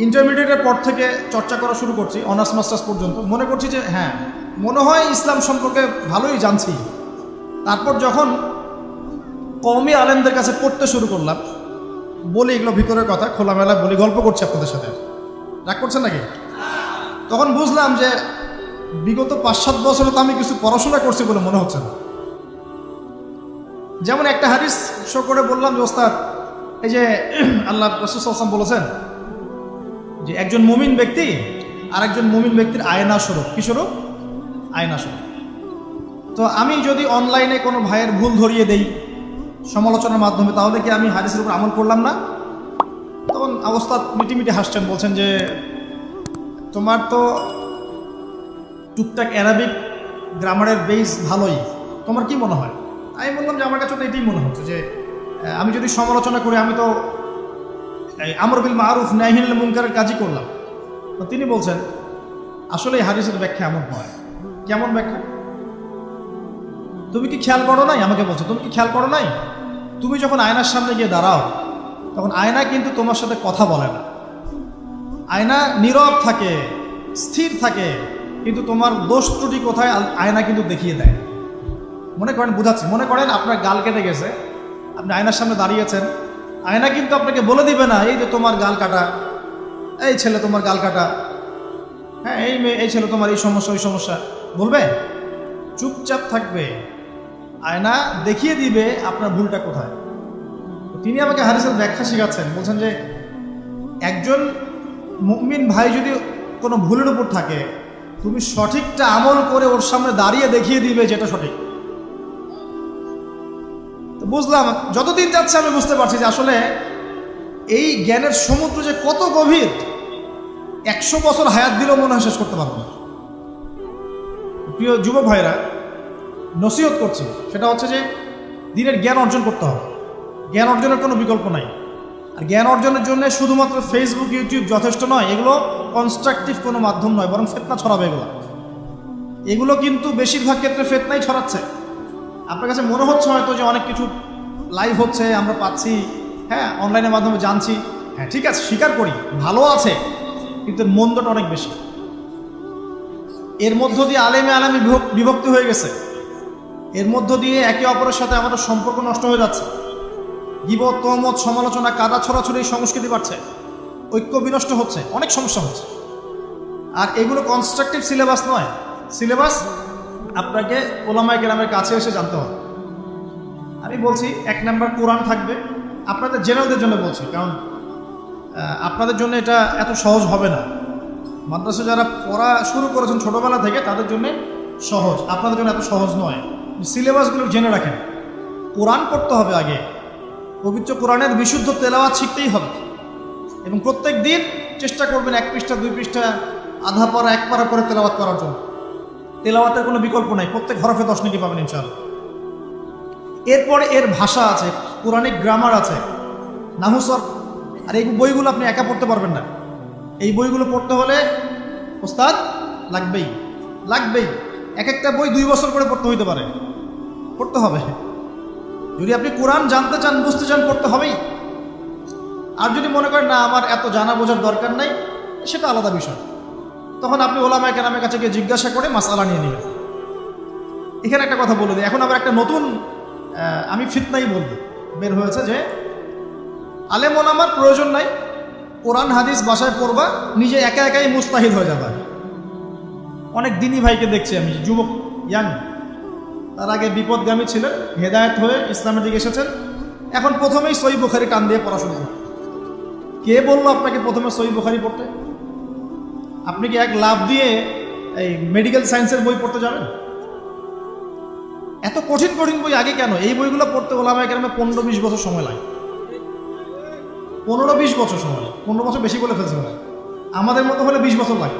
ইন্টারমিডিয়েটের পর থেকে চর্চা করা শুরু করছি, অনার্স মাস্টার্স পর্যন্ত, মনে করছি যে হ্যাঁ, মনে হয় ইসলাম সম্পর্কে ভালোই জানছি। তারপর যখন কওমি আলেমদের কাছে পড়তে শুরু করলাম, বলি এগুলো ভিতরের কথা, খোলামেলা বলি, গল্প করছি আপনাদের সাথে, রাগ করছেন নাকি? তখন বুঝলাম যে বিগত 5-7 বছরে তো আমি কিছু পড়াশোনা করছি বলে মনে হচ্ছে না। যেমন একটা হাদিস শো করে বললাম যে ওস্তাদ, এই যে আল্লাহ রাসূল সাল্লাল্লাহু আলাইহি ওয়াসাল্লাম বলেছেন যে একজন মুমিন ব্যক্তি আর একজন মুমিন ব্যক্তির আয়না স্বরূপ। কি স্বরূপ? আয়না স্বরূপ। তো আমি যদি অনলাইনে কোনো ভাইয়ের ভুল ধরিয়ে দেই সমালোচনার মাধ্যমে, তাহলে কি আমি হাদিসের উপর আমল করলাম না? তখন ওস্তাদ মিটিমিটি হাসছেন, বলছেন যে তোমার তো টুকটাক অ্যারাবিক গ্রামারের বেস ভালোই, তোমার কি মনে হয়? আমি বললাম যে আমার কাছে তো এটাই মনে হচ্ছে যে আমি যদি সমালোচনা করি, আমি তো আমর বিল মারুফ নাহি আনিল মুনকারের কাজই করলাম। তো তিনি বলছেন আসলে এই হাদিসের ব্যাখ্যা এমন হয়। কেমন ব্যাখ্যা? তুমি কি খেয়াল করো নাই? আমাকে বলছো তুমি কি খেয়াল করো নাই, তুমি যখন আয়নার সামনে গিয়ে দাঁড়াও, তখন আয়না কিন্তু তোমার সাথে কথা বলে না, আয়না নীরব থাকে, স্থির থাকে, কিন্তু তোমার দোষ ত্রুটি কোথায় আয়না কিন্তু দেখিয়ে দেয়। মনে করেন, বুঝাচ্ছি, মনে করেন আপনার গাল কেটে গেছে, আপনি আয়নার সামনে দাঁড়িয়েছেন, আয়না কিন্তু আপনাকে বলে দিবে না এই যে তোমার গাল কাটা, এই ছেলে তোমার গাল কাটা, হ্যাঁ এই মেয়ে, এই ছেলে তোমার এই সমস্যা ওই সমস্যা, বলবে? চুপচাপ থাকবে, আয়না দেখিয়ে দিবে আপনার ভুলটা কোথায়। তিনি আমাকে হাদিসের ব্যাখ্যা শেখাচ্ছেন, বলছেন যে একজন মুমিন ভাই যদি কোনো ভুলের উপর থাকে, তুমি সঠিকটা আমল করে ওর সামনে দাঁড়িয়ে দেখিয়ে দিবে যেটা সঠিক। তো বুঝলাম, যতদিন যাচ্ছে আমি বুঝতে পারছি যে আসলে এই জ্ঞানের সমুদ্র যে কত গভীর, 100 বছর হায়াত দিলেও মনে হয় শেষ করতে পারবো না। প্রিয় যুবক ভাইরা, নসিহত করছি, সেটা হচ্ছে যে দিনের জ্ঞান অর্জন করতে হবে। জ্ঞান অর্জনের কোনো বিকল্প নাই। আর জ্ঞান অর্জনের জন্য শুধুমাত্র ফেসবুক, ইউটিউব যথেষ্ট নয়। এগুলো কনস্ট্রাকটিভ কোনো মাধ্যম নয়, বরং ফিতনা ছড়াবে এগুলো কিন্তু বেশিরভাগ ক্ষেত্রে ফিতনাই ছড়াচ্ছে। আপনার কাছে মনে হচ্ছে হয়তো যে অনেক কিছু লাইভ হচ্ছে, আমরা পাচ্ছি, হ্যাঁ, অনলাইনের মাধ্যমে জানছি, হ্যাঁ ঠিক আছে, স্বীকার করি ভালো আছে, কিন্তু মন্দটা অনেক বেশি। এর মধ্য দিয়ে আলেমে বিভক্তি হয়ে গেছে। এর মধ্য দিয়ে একে অপরের সাথে আমাদের সম্পর্ক নষ্ট হয়ে যাচ্ছে। গীবত, তহমত, সমালোচনা, কাদা ছড়াছড়ি সংস্কৃতি বাড়ছে, ঐক্য বিনষ্ট হচ্ছে, অনেক সমস্যা হচ্ছে। আর এগুলো কনস্ট্রাকটিভ সিলেবাস নয়। সিলেবাস আপনাকে ওলামায়ে কেরামের কাছে এসে জানতে হবে। আমি বলছি 1 নাম্বার কোরআন থাকবে। আপনাদের জেনারেলদের জন্য বলছি, কারণ আপনাদের জন্য এটা এত সহজ হবে না। মাদ্রাসা যারা পড়া শুরু করেছেন ছোটবেলা থেকে তাদের জন্য সহজ, আপনাদের জন্য এত সহজ নয়। সিলেবাসগুলো জেনে রাখেন। কোরআন পড়তে হবে আগে, পবিত্র কোরআনের বিশুদ্ধ তেলাওয়াত শিখতেই হবে, এবং প্রত্যেক দিন চেষ্টা করবেন 1 পৃষ্ঠা 2 পৃষ্ঠা, আধা পারা 1 পারা করে তেলাওয়াত করার জন্য। তেলাওয়াতের কোনো বিকল্প নাই, প্রত্যেক হরফে 10 নেকি পাবেন ইনশাআল্লাহ। এরপরে এর ভাষা আছে, কোরআনিক গ্রামার আছে, নাহু সরফ। আর এই বইগুলো আপনি একা পড়তে পারবেন না। এই বইগুলো পড়তে হলে ওস্তাদ লাগবেই। এক একটা বই 2 বছর করে পড়তে হইতে পারে, পড়তে হবে। যদি আপনি কোরআন জানতে চান, বুঝতে চান, পড়তে হবেই। আর যদি মনে করেন না আমার এত জানা বোঝার দরকার নাই, সেটা আলাদা বিষয়। তখন আপনি ওলামায়ে কেরামের কাছে গিয়ে জিজ্ঞাসা করে মাসআলা নিয়ে নেবেন। এখানে একটা কথা বলে দিই, এখন আবার একটা নতুন আমি ফিতনাই বলবো বের হয়েছে যে আলেম ওলামার প্রয়োজন নাই, কোরআন হাদিস বাসায় পড়বা, নিজে একা একাই মুস্তাহিদ হয়ে যাবে। অনেক দিনী ভাইকে দেখছি আমি, যুবক, ইয়াং, তার আগে বিপদগামী ছিলেন, হেদায়েত হয়ে ইসলামের দিকে এসেছেন, এখন প্রথমেই সহিহ বুখারী টান দিয়ে পড়াশোনা করেন। কে বললো আপনাকে প্রথমে সহিহ বুখারী পড়তে? আপনি কি এক লাভ দিয়ে এই মেডিকেল সায়েন্সের বই পড়তে যাবেন? এত কঠিন বই আগে কেন? এই বইগুলো পড়তে ওলামায়ে কেরামের 15-20 বছর সময় লাগে। 15-20 বছর সময় লাগে। 15 বছর বেশি বলে ফেলছে না, আমাদের মতো হলে 20 বছর লাগে।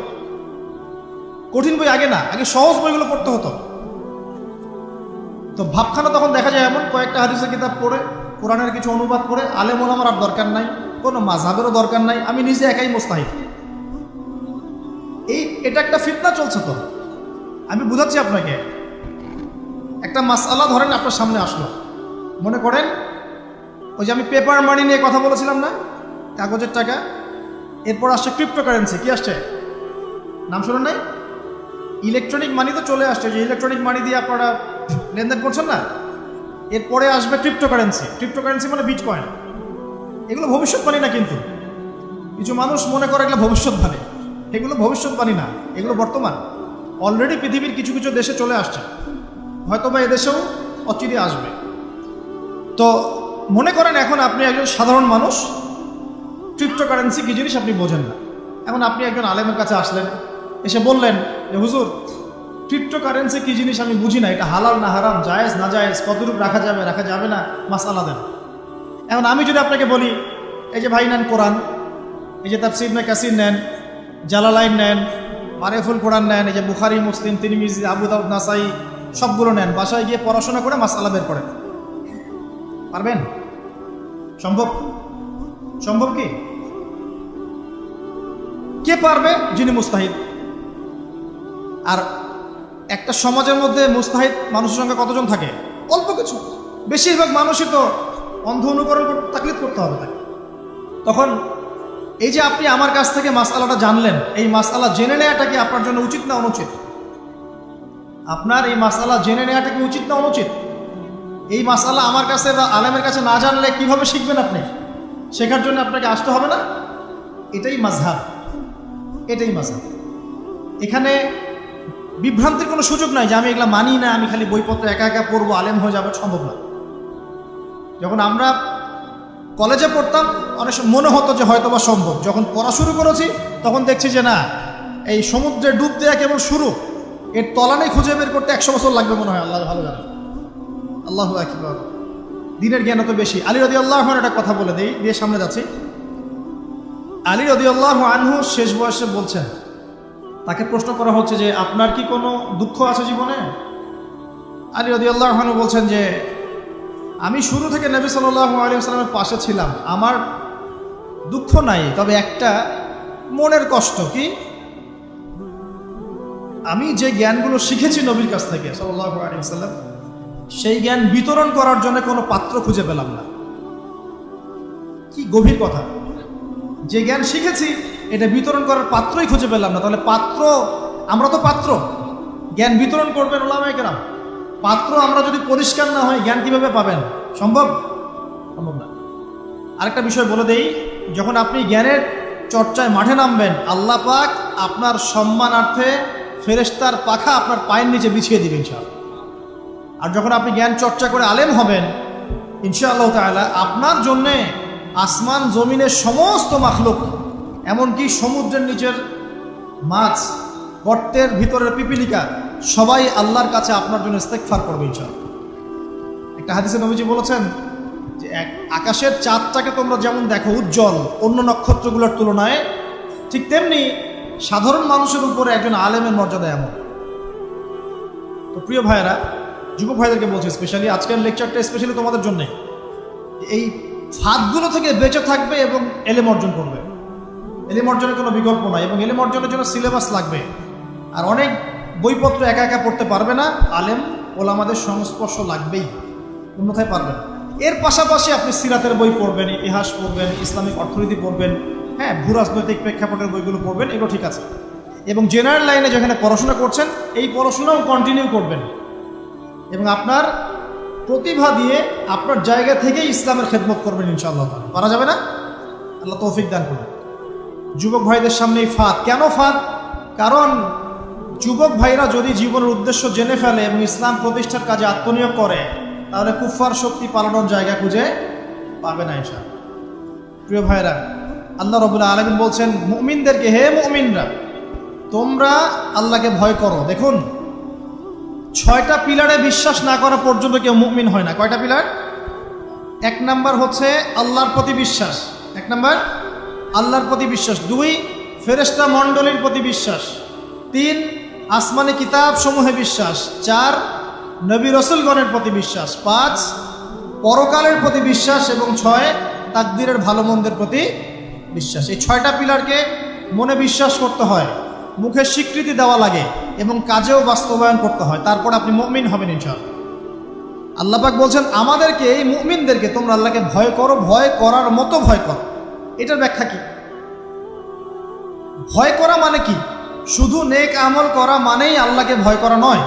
কঠিন বই আগে না, আগে সহজ বইগুলো পড়তে হতো। তো ভাবখানা তখন দেখা যায় এমন, কয়েকটা হাদিসের কিতাব পড়ে, কোরআনের কিছু অনুবাদ করে, আলেম ওলামার আর দরকার নাই, কোনো মাযহাবেরও দরকার নাই, আমি নিজে একাই মুস্তাহিদ। এটা একটা ফিতনা চলছে। তো আমি বুঝাচ্ছি আপনাকে, একটা মাসআলা ধরেন আপনার সামনে আসলো, মনে করেন ওই যে আমি পেপার মানি নিয়ে কথা বলেছিলাম না, কাগজের টাকা, এরপর আসছে ক্রিপ্টোকারেন্সি। কি আসছে? নাম শুনুন নাই? ইলেকট্রনিক মানি তো চলে আসছে, যে ইলেকট্রনিক মানি দিয়ে আপনারা লেনদেন করছেন না, এরপরে আসবে ক্রিপ্টোকারেন্সি। ক্রিপ্টোকারেন্সি মানে বিটকয়েন। এগুলো ভবিষ্যৎবাণী না, কিন্তু কিছু মানুষ মনে করে এগুলো ভবিষ্যৎবাণী। এগুলো ভবিষ্যৎবাণী না, এগুলো বর্তমান। অলরেডি পৃথিবীর কিছু কিছু দেশে চলে আসছে, হয়তো বা এদেশেও অচিরে আসবে। তো মনে করেন এখন আপনি একজন সাধারণ মানুষ, ক্রিপ্টোকারেন্সি কি জিনিস আপনি বোঝেন না। এখন আপনি একজন আলেমের কাছে আসলেন, এসে বললেন যে হুজুর, ক্রিপ্টোকারেন্সি কি জিনিস আমি বুঝি না, এটা হালাল না হারাম, জায়েজ না জায়েজ, কতটুকু রাখা যাবে রাখা যাবে না, মাসআলা দেন। এখন আমি যদি আপনাকে বলি, এই যে ভাই নেন কোরআন, এই যে তাফসীর ইবনে কাসির নেন, জালালাইন নেন, মারিফুল কোরআন নেন, এই যে বুখারী, মুসলিম, তিরমিজি, আবু দাউদ, নাসাই, সবগুলো নেন, বাসায় গিয়ে পড়াশোনা করে মাসআলা বের করেন, পারবেন? সম্ভব? সম্ভব কি? কে পারবে? যিনি মুস্তাহিদ। আর একটা সমাজের মধ্যে মুস্তাহিদ মানুষের সংখ্যা কতজন থাকে? অল্প কিছু। বেশিরভাগ মানুষই তো অন্ধ অনুকরণ তাকলিদ করতে হবে তাকে। তখন এই যে আপনি আমার কাছ থেকে মাসআলাটা জানলেন, এই মাসআলা জেনে নেওয়াটা কি আপনার জন্য উচিত না অনুচিত? আপনার এই মাসআলা জেনে নেওয়াটা কি উচিত না অনুচিত? এই মাসআলা আমার কাছে বা আলেমের কাছে না জানলে কিভাবে শিখবেন আপনি? শেখার জন্য আপনাকে আসতে হবে না? এটাই মাযহাব, এটাই মাযহাব। এখানে বিভ্রান্তির কোনো সুযোগ নাই যে আমি এগুলা মানি না, আমি খালি বইপত্র একা একা পড়বো, আলেম হয়ে যাবো, সম্ভব না। যখন আমরা কলেজে পড়তাম, অনেক সময় মনে হতো যে হয়তোবা সম্ভব। যখন পড়া শুরু করেছি তখন দেখছি যে না, এই সমুদ্রে ডুব দেওয়া কেবল শুরু, এর তলানি খুঁজে বের করতে 100 বছর লাগবে মনে হয়। আল্লাহ ভালো জানে। আল্লাহু আকবার। দিনের জ্ঞান তো বেশি। আলী রাদিয়াল্লাহু আনহু একটা কথা বলে দেই, দিয়ে সামনে যাচ্ছি। আলী রাদিয়াল্লাহু আনহু শেষ বয়সে বলছেন, তাকে প্রশ্ন করা হচ্ছে যে আপনার কি কোনো দুঃখ আছে জীবনে? আলী রাদিয়াল্লাহু আনহু বলছেন যে আমি শুরু থেকে নবী সাল্লাল্লাহু আলাইহি ওয়াসাল্লামের পাশে ছিলাম, আমার দুঃখ নাই, তবে একটা মনের কষ্ট। কি? আমি যে জ্ঞানগুলো শিখেছি নবীর কাছ থেকে সাল্লাল্লাহু আলাইহি ওয়াসাল্লাম, সেই জ্ঞান বিতরণ করার জন্য কোনো পাত্র খুঁজে পেলাম না। কি গভীর কথা! যে জ্ঞান শিখেছি এটা বিতরণ করার পাত্রই খুঁজে পেলাম না। তাহলে পাত্র, আমরা তো পাত্র, জ্ঞান বিতরণ করবেন উলামায়ে কেরাম। পাত্র আমরা যদি পরিষ্কার না হয় জ্ঞান কিভাবে পাবেন? সম্ভব না। আরেকটা বিষয় বলে দেই, যখন আপনি জ্ঞানের চর্চায় মাঠে নামবেন, আল্লাহ পাক আপনার সম্মানার্থে ফেরেশতার পাখা আপনার পায়ের নিচে বিছিয়ে দিবেন ইনশাআল্লাহ। আর যখন আপনি জ্ঞান চর্চা করে আলেম হবেন ইনশাআল্লাহ তাআলা, আপনার জন্যে আসমান জমিনের সমস্ত মাখলুক, এমনকি সমুদ্রের নিচের মাছ, গর্তের ভিতরের পিপিলিকা, সবাই আল্লাহর কাছে আপনার জন্য ইস্তেগফার করবে ইনশাআল্লাহ। একটা হাদিসে নবীজি বলেছেন যে আকাশের চাঁদটাকে তোমরা যেমন দেখো উজ্জ্বল অন্য নক্ষত্রগুলোর তুলনায়, ঠিক তেমনি সাধারণ মানুষের উপরে একজন আলেমের মর্যাদা এমন। তো প্রিয় ভাইয়েরা, যুবক ভাইদেরকে বলছি, স্পেশালি আজকের লেকচারটা স্পেশালি তোমাদের জন্যে, এই ফাঁদগুলো থেকে বেঁচে থাকবে এবং এলেম অর্জন করবে। এলেম অর্জনের কোনো বিকল্প নাই, এবং এলেম অর্জনের জন্য সিলেবাস লাগবে। আর অনেক বইপত্র একা একা পড়তে পারবে না, আলেম ওলামাদের সংস্পর্শ লাগবেই, অন্যথায় পারবে না। এর পাশাপাশি আপনি সিরাতের বই পড়বেন, ইতিহাস পড়বেন, ইসলামিক অর্থনীতি পড়বেন, হ্যাঁ, ভূরাজনৈতিক প্রেক্ষাপটের বইগুলো পড়বেন, এগুলো ঠিক আছে। এবং জেনারেল লাইনে যেখানে পড়াশোনা করছেন এই পড়াশোনাও কন্টিনিউ করবেন, এবং আপনার প্রতিভা দিয়ে আপনার জায়গা থেকেই ইসলামের খেদমত করবেন ইনশাআল্লাহ। পারা যাবে না? আল্লাহ তৌফিক দান করবেন। যুবক ভাইদের সামনে এই ফাঁদ। কেন ফাঁদ? কারণ যুবক ভাইরা যদি জীবনের উদ্দেশ্য জেনে ফেলে এবং ইসলাম প্রতিষ্ঠার কাজে আত্মনিয়োগ করে, তাহলে কুফফার শক্তি পালানোর জায়গা খুঁজে পাবে না ইনশাআল্লাহ। প্রিয় ভাইরা, আল্লাহ রাব্বুল আলামিন বলছেন মুমিনদেরকে, হে মুমিনরা, তোমরা আল্লাহকে ভয় করো। দেখুন, 6টা পিলারে বিশ্বাস না করা পর্যন্ত কেউ মুমিন হয় না। কয়টা পিলার? 1 নাম্বার হচ্ছে আল্লাহর প্রতি বিশ্বাস। 1 নাম্বার আল্লাহর প্রতি বিশ্বাস। 2 ফেরেশতা মণ্ডলীর প্রতি বিশ্বাস। 3 আসমানি কিতাব সমূহে বিশ্বাস। 4 নবী রসুলগণের প্রতি বিশ্বাস। 5 পরকালের প্রতি বিশ্বাস। এবং 6 তাকদীরের ভালো মন্দের প্রতি বিশ্বাস। এই 6টা পিলারকে মনে বিশ্বাস করতে হয়, মুখে স্বীকৃতি দেওয়া লাগে এবং কাজেও বাস্তবায়ন করতে হয়, তারপর আপনি মুমিন হবেন ইনশাআল্লাহ। আল্লাহ পাক বলছেন আমাদেরকে, এই মুমিনদেরকে, তোমরা আল্লাহকে ভয় করো, ভয় করার মতো ভয় করো। এটার ব্যাখ্যা কি? ভয় করা মানে কি? শুধু নেক আমল করা মানেই আল্লাহকে ভয় করা নয়।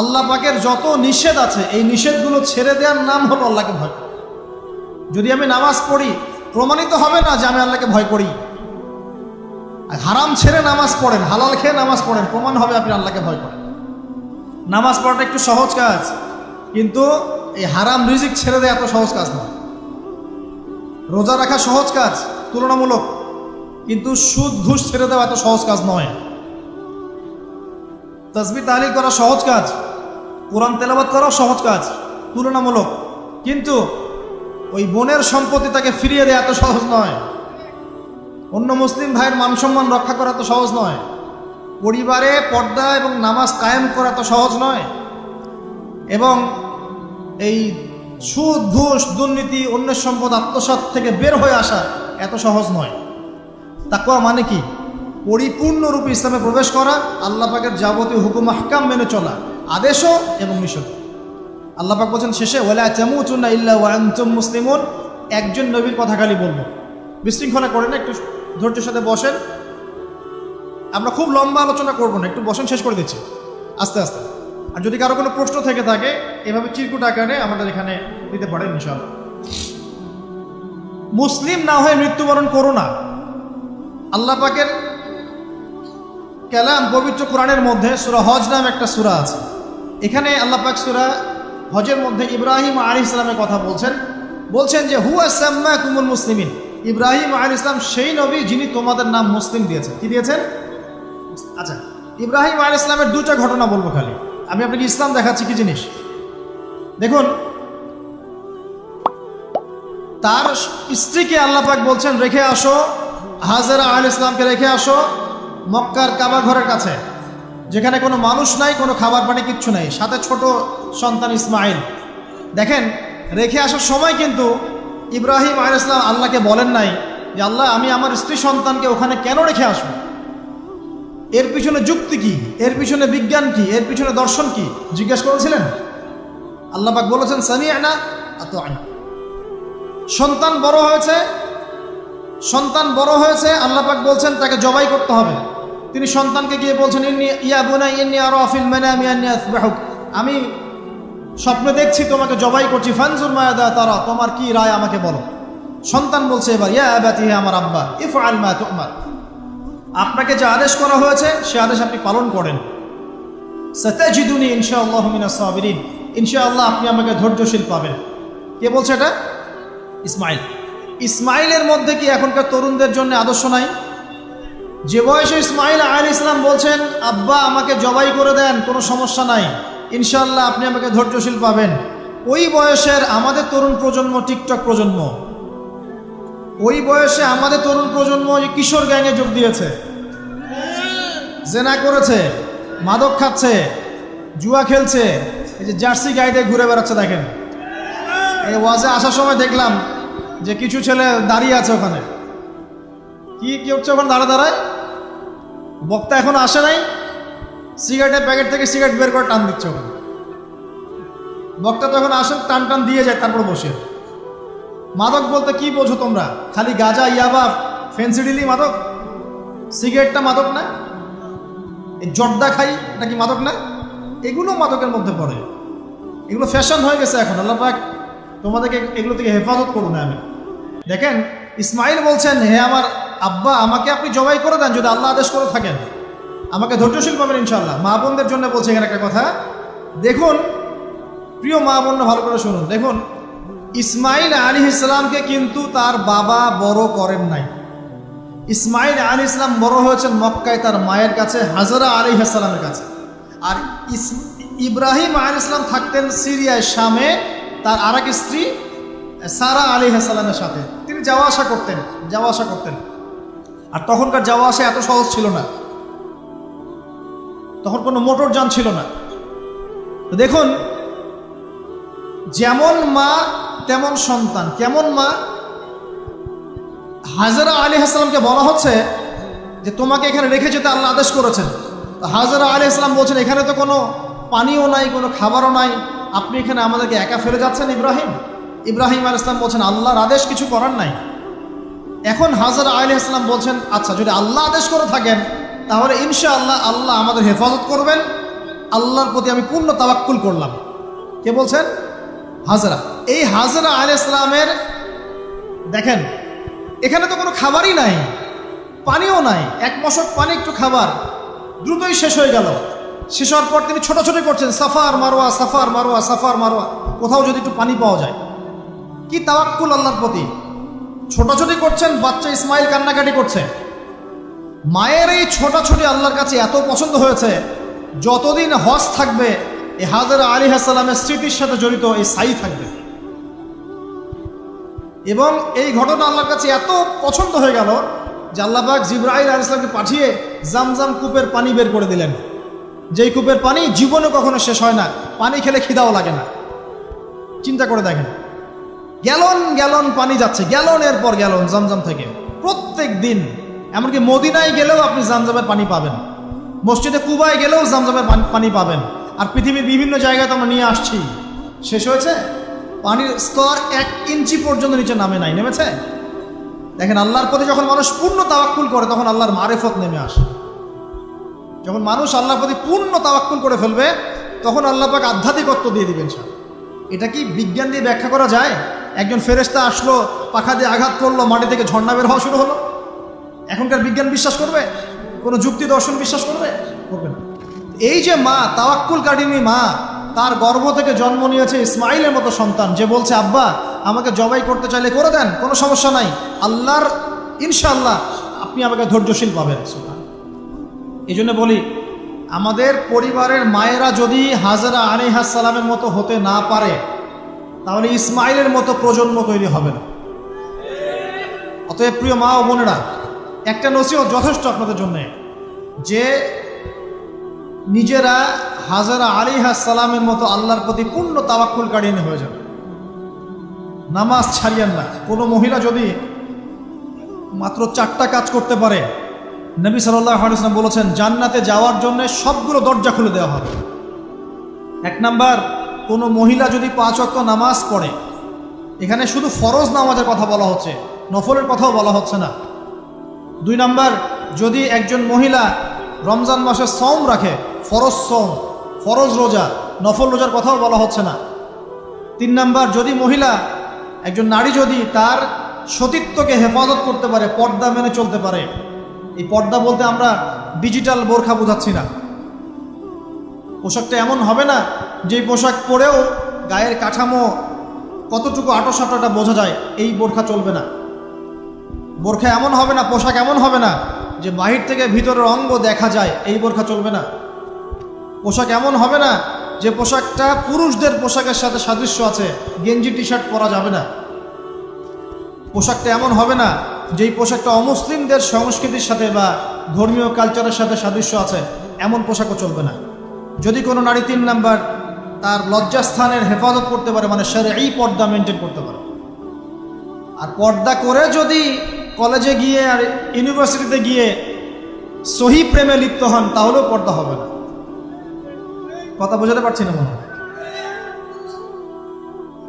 আল্লাহ পাকের যত নিষেধ আছে এই নিষেধগুলো ছেড়ে দেওয়ার নাম হলো আল্লাহকে ভয় করা। যদি আমি নামাজ পড়ি, প্রমাণিত হবে না যে আমি আল্লাহকে ভয় করি। হারাম ছেড়ে নামাজ পড়েন, হালাল খেয়ে নামাজ পড়েন, প্রমাণ হবে আপনি আল্লাহকে ভয় করেন। নামাজ পড়াটা একটু সহজ কাজ, কিন্তু এই হারাম রিজিক ছেড়ে দেয় এত সহজ কাজ নয়। রোজা রাখা সহজ কাজ তুলনামূলক, কিন্তু সুদ ঘুষ ছেড়ে দেওয়া এত সহজ কাজ নয়। তাসবিহ তাহলিল করা সহজ কাজ, কোরআন তেলাওয়াত করাও সহজ কাজ তুলনামূলক, কিন্তু ওই বোনের সম্পত্তি তাকে ফিরিয়ে দেওয়া এত সহজ নয়। অন্য মুসলিম ভাইয়ের মান সম্মান রক্ষা করা তো সহজ নয়। পরিবারে পর্দা এবং নামাজ কায়েম করা তো সহজ নয়। এবং এই সুদ ঘুষ দুর্নীতি অন্যের সম্পদ আত্মসাৎ থেকে বের হয়ে আসা এত সহজ নয়। তাকওয়া মানে কি? পরিপূর্ণরূপে ইসলামে প্রবেশ করা, আল্লাহ পাকের যাবতীয় হুকুম আহকাম মেনে চলা, আদেশও এবং নিষেধ। আল্লাহ পাক বলছেন শেষে, ওয়ালা তামুতুন্না ইল্লা ওয়া আনতুম মুসলিমুন। একজন নবীর কথা খালি বলবো, বিশৃঙ্খলা করেন না, একটু ধৈর্যের সাথে বসেন। আমরা খুব লম্বা আলোচনা করবো না, একটু বসেন, শেষ করে দিচ্ছি আস্তে আস্তে। আর যদি কারো কোনো প্রশ্ন থেকে থাকে এভাবে চিরকুট আকারে আমাদের এখানে দিতে পারেন ইনশাআল্লাহ। মুসলিম না হয়ে মৃত্যুবরণ করো না। আল্লাহ পাকের কালাম পবিত্র কোরআনের মধ্যে সূরা হজ নাম একটা সূরা আছে। এখানে আল্লাহ পাক সূরা হজের মধ্যে ইব্রাহিম আলাইহিস সালামের কথা বলছেন। বলছেন যে হুয়া সাম্মাকুমুল মুসলিমিন, ইব্রাহিম আলাইহিস সালাম সেই নবী যিনি তোমাদের নাম মুসলিম দিয়েছেন। কি দিয়েছেন? আচ্ছা, ইব্রাহিম আলাইহিস সালামের দুটো ঘটনা বলবো খালি, আমি আপনাকে ইসলাম দেখাচ্ছি কি জিনিস। দেখুন, তার স্ত্রীকে আল্লাহ পাক বলছেন রেখে আসো, হাজেরা আলাইহিস সালামকে রেখে আসো মক্কার কাবা ঘরের কাছে, যেখানে কোনো মানুষ নাই, কোনো খাবার পানি কিচ্ছু নাই, সাথে ছোট সন্তান ইসমাইল। দেখেন, রেখে আসার সময় কিন্তু ইব্রাহিম আলাইহিস সালাম আল্লাহকে বলেন নাই যে আল্লাহ আমি আমার স্ত্রী সন্তানকে ওখানে কেন রেখে আসবো, এর পিছনে যুক্তি কি, এর পিছনে বিজ্ঞান কি, এর পিছনে দর্শন কি জিজ্ঞেস করেছিলেন? আল্লাহ পাক বলেছেন সামি'না আতা'না। সন্তান বড় হয়েছে, আল্লাহ পাক বলছেন তাকে জবাই করতে হবে। তিনি সন্তানকে গিয়ে বলছেন ইয়া বুনাইয়া ইন্নী আরা ফিল মানামি আন্নী আযবাহুক, আমি স্বপ্নে দেখছি তোমাকে জবাই করছি, ফানজুর মাযা তারা, তোমার কি রায় আমাকে বলো। সন্তান বলছে এবার ইয়া আবাতি, হে আমার আব্বা, ইফআল মা তু'মার, আপনাকে যে আদেশ করা হয়েছে সে আদেশ আপনি পালন করেন। সাতাজিদুনি ইনশাআল্লাহু মিনাস সাবিরিন, ইনশাআল্লাহ আপনি আমাকে ধৈর্যশীল পাবেন। কে বলছে এটা? ইসমাইল। ইসমাইলের মধ্যে কি এখনকার তরুণদের জন্য আদর্শ নাই? যে বয়সে ইসমাইল আলাইহিস সালাম বলছেন আব্বা আমাকে জবাই করে দেন, কোনো সমস্যা নাই, ইনশাআল্লাহ আপনি আমাকে ধৈর্যশীল পাবেন, ওই বয়সের আমাদের তরুণ প্রজন্ম টিকটক প্রজন্ম, ওই বয়সে আমাদের তরুণ প্রজন্ম কিশোর গ্যাংয়ে যোগ দিয়েছে, জেনা করেছে, মাদক খাচ্ছে, জুয়া খেলছে, এই যে জার্সি গাইডে ঘুরে বেড়াচ্ছে। দেখেন, এই ওয়াজে আসার সময় দেখলাম যে কিছু ছেলে দাঁড়িয়ে আছে ওখানে, কি হচ্ছে ওখানে দাঁড়ায়, বক্তা এখন আসে নাই, সিগারেটের প্যাকেট থেকে সিগারেট বের করে টান দিচ্ছে ওখানে। বক্তা তো এখন আসেন, টান দিয়ে যায়, তারপর বসে। মাদক বলতে কি বোঝো তোমরা? খালি গাঁজা, ইয়াবা, ফেন্সিডিলি মাদক? সিগারেটটা মাদক না? এই জর্দা খাই, এটা কি মাদক না? এগুলো মাদকের মধ্যে পড়ে, এগুলো ফ্যাশন হয়ে গেছে এখন। আল্লাহ পাক তোমাদেরকে এগুলো থেকে হেফাজত করুন। আমি দেখেন, ইসমাইল বলছেন হে আমার আব্বা আমাকে আপনি জবাই করে দেন, যদি আল্লাহ আদেশ করে থাকেন, আমাকে ধৈর্যশীল পাবেন ইনশাআল্লাহ। মা বোনদের জন্য বলছে এখানে একটা কথা, দেখুন প্রিয় মা বোনরা ভালো করে শুনুন। দেখুন, ইসমাইল আলাইহিস সালামকে কিন্তু তার বাবা বড় করেন নাই। ইসমাইল আলাইহিস সালাম বড় হয়েছেন মক্কায় তার মায়ের কাছে, হাজরা আলাইহিস সালামের কাছে। আর ইব্রাহিম আলাইহিস সালাম থাকতেন সিরিয়ায়, শামে, তার আরেক স্ত্রী সারা আলাইহিস সালামের সাথে তিনি যাওয়া আসা করতেন। আর তখনকার যাওয়া আসা এত সহজ ছিল না, তখন কোনো মোটর যান ছিল না। তো দেখুন, যেমন মা তেমন সন্তান। কেমন মা? হাজরা আলাইহিস সালামকে বলা হচ্ছে যে তোমাকে এখানে রেখে যেতে আল্লাহ আদেশ করেছেন। তো হাজরা আলাইহিস সালাম বলছেন এখানে তো কোনো পানিও নাই, কোনো খাবারও নাই, আপনি এখানে আমাদেরকে একা ফেলে যাচ্ছেন। ইব্রাহিম আলাইহিস সালাম বলছেন আল্লাহর আদেশ, কিছু করার নাই। এখন হাজরা আলাইহিস সালাম বলছেন আচ্ছা যদি আল্লাহ আদেশ করে থাকেন তাহলে ইনশাআল্লাহ আল্লাহ আমাদের হেফাজত করবেন, আল্লাহর প্রতি আমি পূর্ণ তাওয়াক্কুল করলাম। কে বলছেন? হাজরা। এই হাজরা আলাইহিস সালামের দেখেন, এখানে তো কোনো খাবারই নাই, পানিও নাই, এক মশক পানি, একটু খাবার, দ্রুতই শেষ হয়ে গেল। শেষ হওয়ার পর তিনি ছোটাছুটি করছেন, suffer Marwa, suffer Marwa, suffer Marwa, কোথাও যদি একটু পানি পাওয়া যায়। কি তাওয়াক্কুল আল্লাহর প্রতি, ছোটাছুটি করছেন। বাচ্চা ইসমাইল কান্নাকাটি করছে। মায়ের এই ছোটাছুটি আল্লাহর কাছে এত পছন্দ হয়েছে, যতদিন হজ থাকবে এই হাজরা আলাইহিস সালামের স্মৃতির সাথে জড়িত এই সাই থাকবে। এবং এই ঘটনা আল্লাহর কাছে এত পছন্দ হয়ে গেল যে আল্লাহ পাক জিবরাইল আলাইহিস সালামকে পাঠিয়ে জামজাম কূপের পানি বের করে দিলেন, যেই কূপের পানি জীবনে কখনো শেষ হয় না, পানি খেলে খিদাও লাগে না। চিন্তা করে দেখেন, গ্যালন গ্যালন পানি যাচ্ছে, গ্যালনের পর গ্যালন জামজাম থেকে প্রত্যেক দিন। এমনকি মদিনায় গেলেও আপনি জামজামের পানি পাবেন, মসজিদে কুবায় গেলেও জামজামের পানি পাবেন। আর পৃথিবীর বিভিন্ন জায়গায় তো আমরা নিয়ে আসছি। শেষ হয়েছে? পানির স্তর 1 ইঞ্চি পর্যন্ত নিচে নেমে নেমেছে। দেখেন, আল্লাহর প্রতি যখন মানুষ পূর্ণ তাওয়াক্কুল করে তখন আল্লাহর মারিফত নেমে আসে। যখন মানুষ আল্লাহর প্রতি পূর্ণ তাওয়াক্কুল করে ফেলবে তখন আল্লাহ পাক আধ্যাত্মিকত্ব দিয়ে দিবেন। এটা কি বিজ্ঞান দিয়ে ব্যাখ্যা করা যায়? একজন ফেরেশতা আসলো, পাখা দিয়ে আঘাত করলো, মাটি থেকে ঝর্ণা বের হওয়া শুরু হলো, এখনকার বিজ্ঞান বিশ্বাস করবে? কোনো যুক্তি দর্শন বিশ্বাস করবে? করবে না। এই যে মা, তাওয়াক্কুল কারিনী মা, তার গর্ভ থেকে জন্ম নিয়েছে ইসমাইলের মতো সন্তান, যে বলছে আব্বা আমাকে জবাই করতে চাইলে করে দেন, কোনো সমস্যা নাই, আল্লাহর ইনশাআল্লাহ আপনি আমাকে ধৈর্যশীল পাবেন। এই জন্য বলি, আমাদের পরিবারের মায়েরা যদি হাজরা আলাইহিস সালামের মতো হতে না পারে, তাহলে ইসমাইলের মতো প্রজন্ম তৈরি হবে না। অতএব প্রিয় মা ও বোনেরা, একটা নসিহত যথেষ্ট আপনাদের জন্য, যে নিজেরা হাজরা আলাইহিস সালামের মতো আল্লাহর প্রতি পূর্ণ তাওয়াক্কুলকারী হয়ে যাবে। নামাজ ছাড়িয়েন না। কোনো মহিলা যদি মাত্র 4টা কাজ করতে পারে, নবী সাল্লাল্লাহু আলাইহি ওয়াসাল্লাম বলেছেন জান্নাতে যাওয়ার জন্য সবগুলো দরজা খুলে দেওয়া হবে। 1 নাম্বার, কোনো মহিলা যদি 5 ওয়াক্ত নামাজ পড়ে, এখানে শুধু ফরজ নামাজের কথা বলা হচ্ছে, নফলের কথাও বলা হচ্ছে না। 2 নাম্বার, যদি একজন মহিলা রমজান মাসে সওম রাখে, ফরজ সওম, ফরজ রোজা, নফল রোজার কথাও বলা হচ্ছে না। 3 নাম্বার, যদি মহিলা, একজন নারী যদি তার সতীত্বকে হেফাজত করতে পারে, পর্দা মেনে চলতে পারে। এই পর্দা বলতে আমরা ডিজিটাল বোরখা বোঝাচ্ছি না। পোশাকটা এমন হবে না যে পোশাক পরেও গায়ের কাঠামো কতটুকু আটোসাটোটা বোঝা যায়, এই বোরখা চলবে না। বোরখা এমন হবে না, পোশাক এমন হবে না যে বাহির থেকে ভিতরের অঙ্গ দেখা যায়, এই বোরখা চলবে না। পোশাক এমন হবে না যে পোশাকটা পুরুষদের পোশাকের সাথে সাদৃশ্য আছে, গেঞ্জি টি শার্ট পরা যাবে না। পোশাকটা এমন হবে না যেই পোশাকটা অমুসলিমদের সংস্কৃতির সাথে বা ধর্মীয় কালচারের সাথে সাদৃশ্য আছে, এমন পোশাকও চলবে না। যদি কোনো নারী 3 নাম্বার তার লজ্জাস্থানের হেফাজত করতে পারে, মানে শরঈ পর্দা মেনটেন করতে পারে, আর পর্দা করে যদি কলেজে গিয়ে আর ইউনিভার্সিটিতে গিয়ে সহি প্রেমে লিপ্ত হন, তাহলেও পর্দা হবে না। কথা বোঝাতে পারছি না মনে হয়?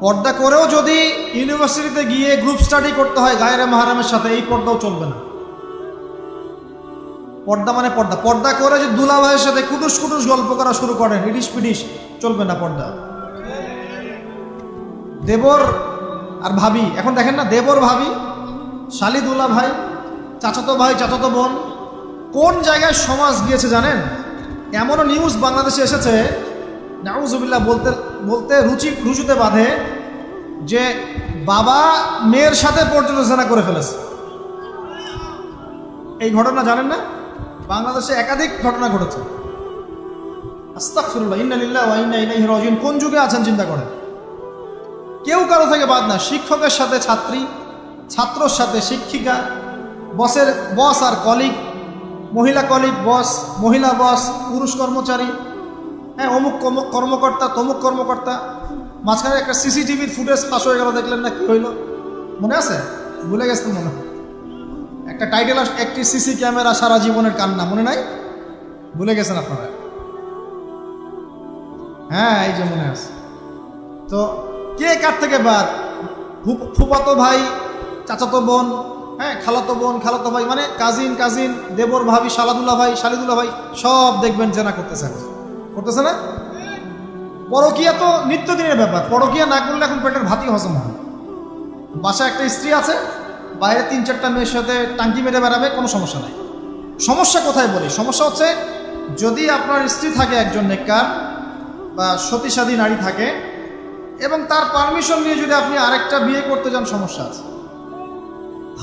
পর্দা করেও যদি ইউনিভার্সিটিতে গিয়ে গ্রুপ স্টাডি করতে হয় গায়রে মাহরামের সাথে, এই পর্দাও চলবে না। পর্দা মানে পর্দা। পর্দা করে যে দুলা ভাইয়ের সাথে কুটুস কুটুস গল্প করা শুরু করেন, ইডিস পিডিস, চলবে না পর্দা। দেবর আর ভাবি, এখন দেখেন না, দেবর ভাবি, শালি দুলা ভাই, চাচাতো ভাই, চাচাতো বোন, কোন জায়গায় সমাজ গিয়েছে জানেন? এমনও নিউজ বাংলাদেশে এসেছে, নাউজুবিল্লাহ বলতে বলতে রুচুতে বাঁধে, যে বাবা মেয়ের সাথে পর্যন্ত জেনা করে ফেলেছে। এই ঘটনা জানেন না? বাংলাদেশে একাধিক ঘটনা ঘটেছে। আস্তাগফিরুল্লাহ, ইন্না লিল্লাহি ওয়া ইন্না ইলাইহি রাজিউন। কোন যুগে আছেন চিন্তা করেন। কেউ কারো থেকে বাদ না, শিক্ষকের সাথে ছাত্রী, ছাত্রর সাথে শিক্ষিকা, বসের বস আর কলিগ, মহিলা কলিগ বস, মহিলা বস, পুরুষ কর্মচারী, হ্যাঁ, অমুক কর্মকর্তা, তমুক কর্মকর্তা। মাঝখানে একটা সিসিটিভির ফুটেজ ফাঁস হয়ে গেল, দেখলেন না কি হইল? মনে আছে? ভুলে গেছেন মনে হয়। একটা টাইটেল, একটি সিসি ক্যামেরা সারা জীবনের কান্না, মনে নাই? ভুলে গেছেন আপনারা? হ্যাঁ, এই যে মনে আছে। তো কে কার থেকে বাদ? ফুফাতো ভাই, চাচাতো বোন, হ্যাঁ, খালাতো বোন, খালাতো ভাই, মানে কাজিন, দেবর ভাবি, শালাদুল্লাহ ভাই, শালিদুল্লাহ ভাই, সব দেখবেন জেনা করতেছে না? পরকিয়া তো নিত্যদিনের ব্যাপার। পরকিয়া না করলে এখন পেটের ভাতই হজম হয়। বাসায় একটা স্ত্রী আছে, বাইরে 3-4টা মেয়ের সাথে টাঙ্কি মেরে বেড়াবে, কোনো সমস্যা নাই। সমস্যা কোথায় বলি? সমস্যা হচ্ছে, যদি আপনার স্ত্রী থাকে একজন নেককার বা সতীসাধী নারী থাকে, এবং তার পারমিশন নিয়ে যদি আপনি আরেকটা বিয়ে করতে যান, সমস্যা আছে।